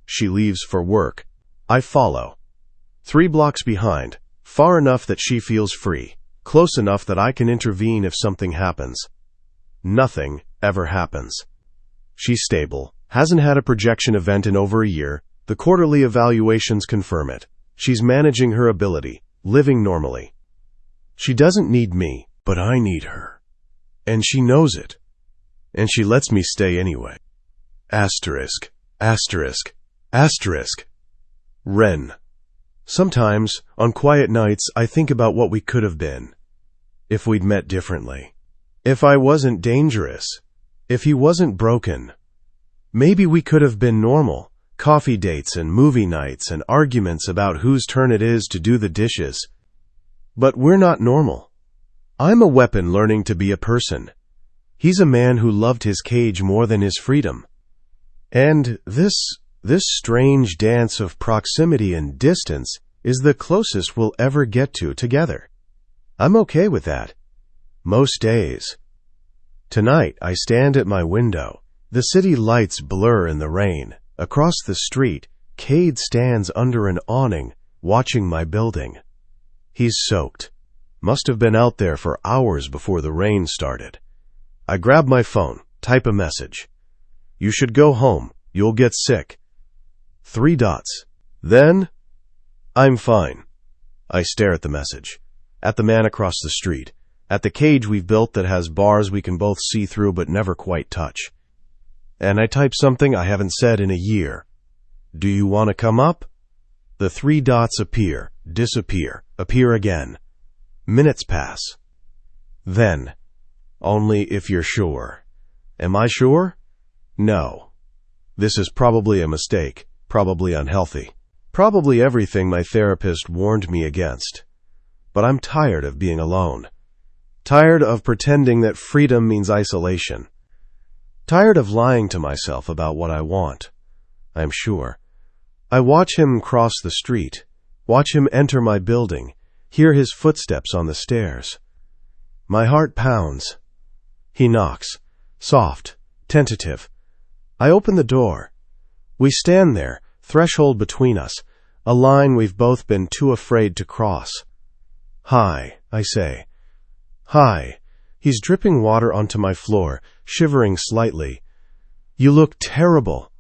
[SPEAKER 1] She leaves for work. I follow. 3 blocks behind, far enough that she feels free, close enough that I can intervene if something happens. Nothing ever happens. She's stable, hasn't had a projection event in over a year, the quarterly evaluations confirm it. She's managing her ability, living normally. She doesn't need me, but I need her. And she knows it. And she lets me stay anyway. Asterisk, asterisk, asterisk. Ren. Sometimes, on quiet nights, I think about what we could have been. If we'd met differently. If I wasn't dangerous. If he wasn't broken. Maybe we could have been normal. Coffee dates and movie nights and arguments about whose turn it is to do the dishes. But we're not normal. I'm a weapon learning to be a person. He's a man who loved his cage more than his freedom. And this strange dance of proximity and distance is the closest we'll ever get to together. I'm okay with that. Most days. Tonight I stand at my window. The city lights blur in the rain. Across the street, Cade stands under an awning, watching my building. He's soaked. Must have been out there for hours before the rain started. I grab my phone, type a message. You should go home. You'll get sick. 3 dots. Then, I'm fine. I stare at the message. At the man across the street. At the cage we've built that has bars we can both see through but never quite touch. And I type something I haven't said in a year. Do you want to come up? The 3 dots appear, disappear, appear again. Minutes pass. Then, only if you're sure. Am I sure? No. This is probably a mistake, probably unhealthy, probably everything my therapist warned me against. But I'm tired of being alone. Tired of pretending that freedom means isolation. Tired of lying to myself about what I want. I'm sure. I watch him cross the street, watch him enter my building, hear his footsteps on the stairs. My heart pounds. He knocks, soft, tentative. I open the door. We stand there, threshold between us, a line we've both been too afraid to cross. Hi, I say. Hi. He's dripping water onto my floor, shivering slightly. You look terrible.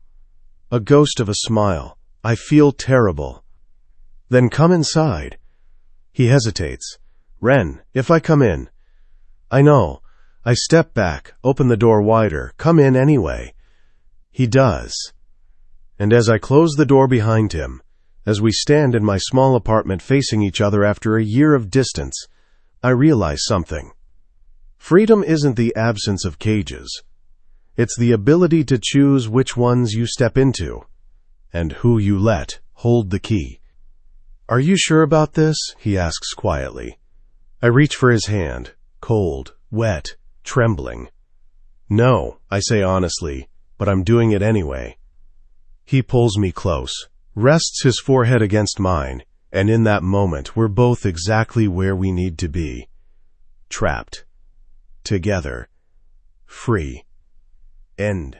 [SPEAKER 1] A ghost of a smile. I feel terrible. Then come inside. He hesitates. Ren, if I come in. I know. I step back, open the door wider, come in anyway. He does. And as I close the door behind him, as we stand in my small apartment facing each other after a year of distance, I realize something. Freedom isn't the absence of cages. It's the ability to choose which ones you step into, and who you let hold the key. Are you sure about this? He asks quietly. I reach for his hand, cold, wet, trembling. No, I say honestly, but I'm doing it anyway. He pulls me close, rests his forehead against mine, and in that moment we're both exactly where we need to be. Trapped. Together. Free. End.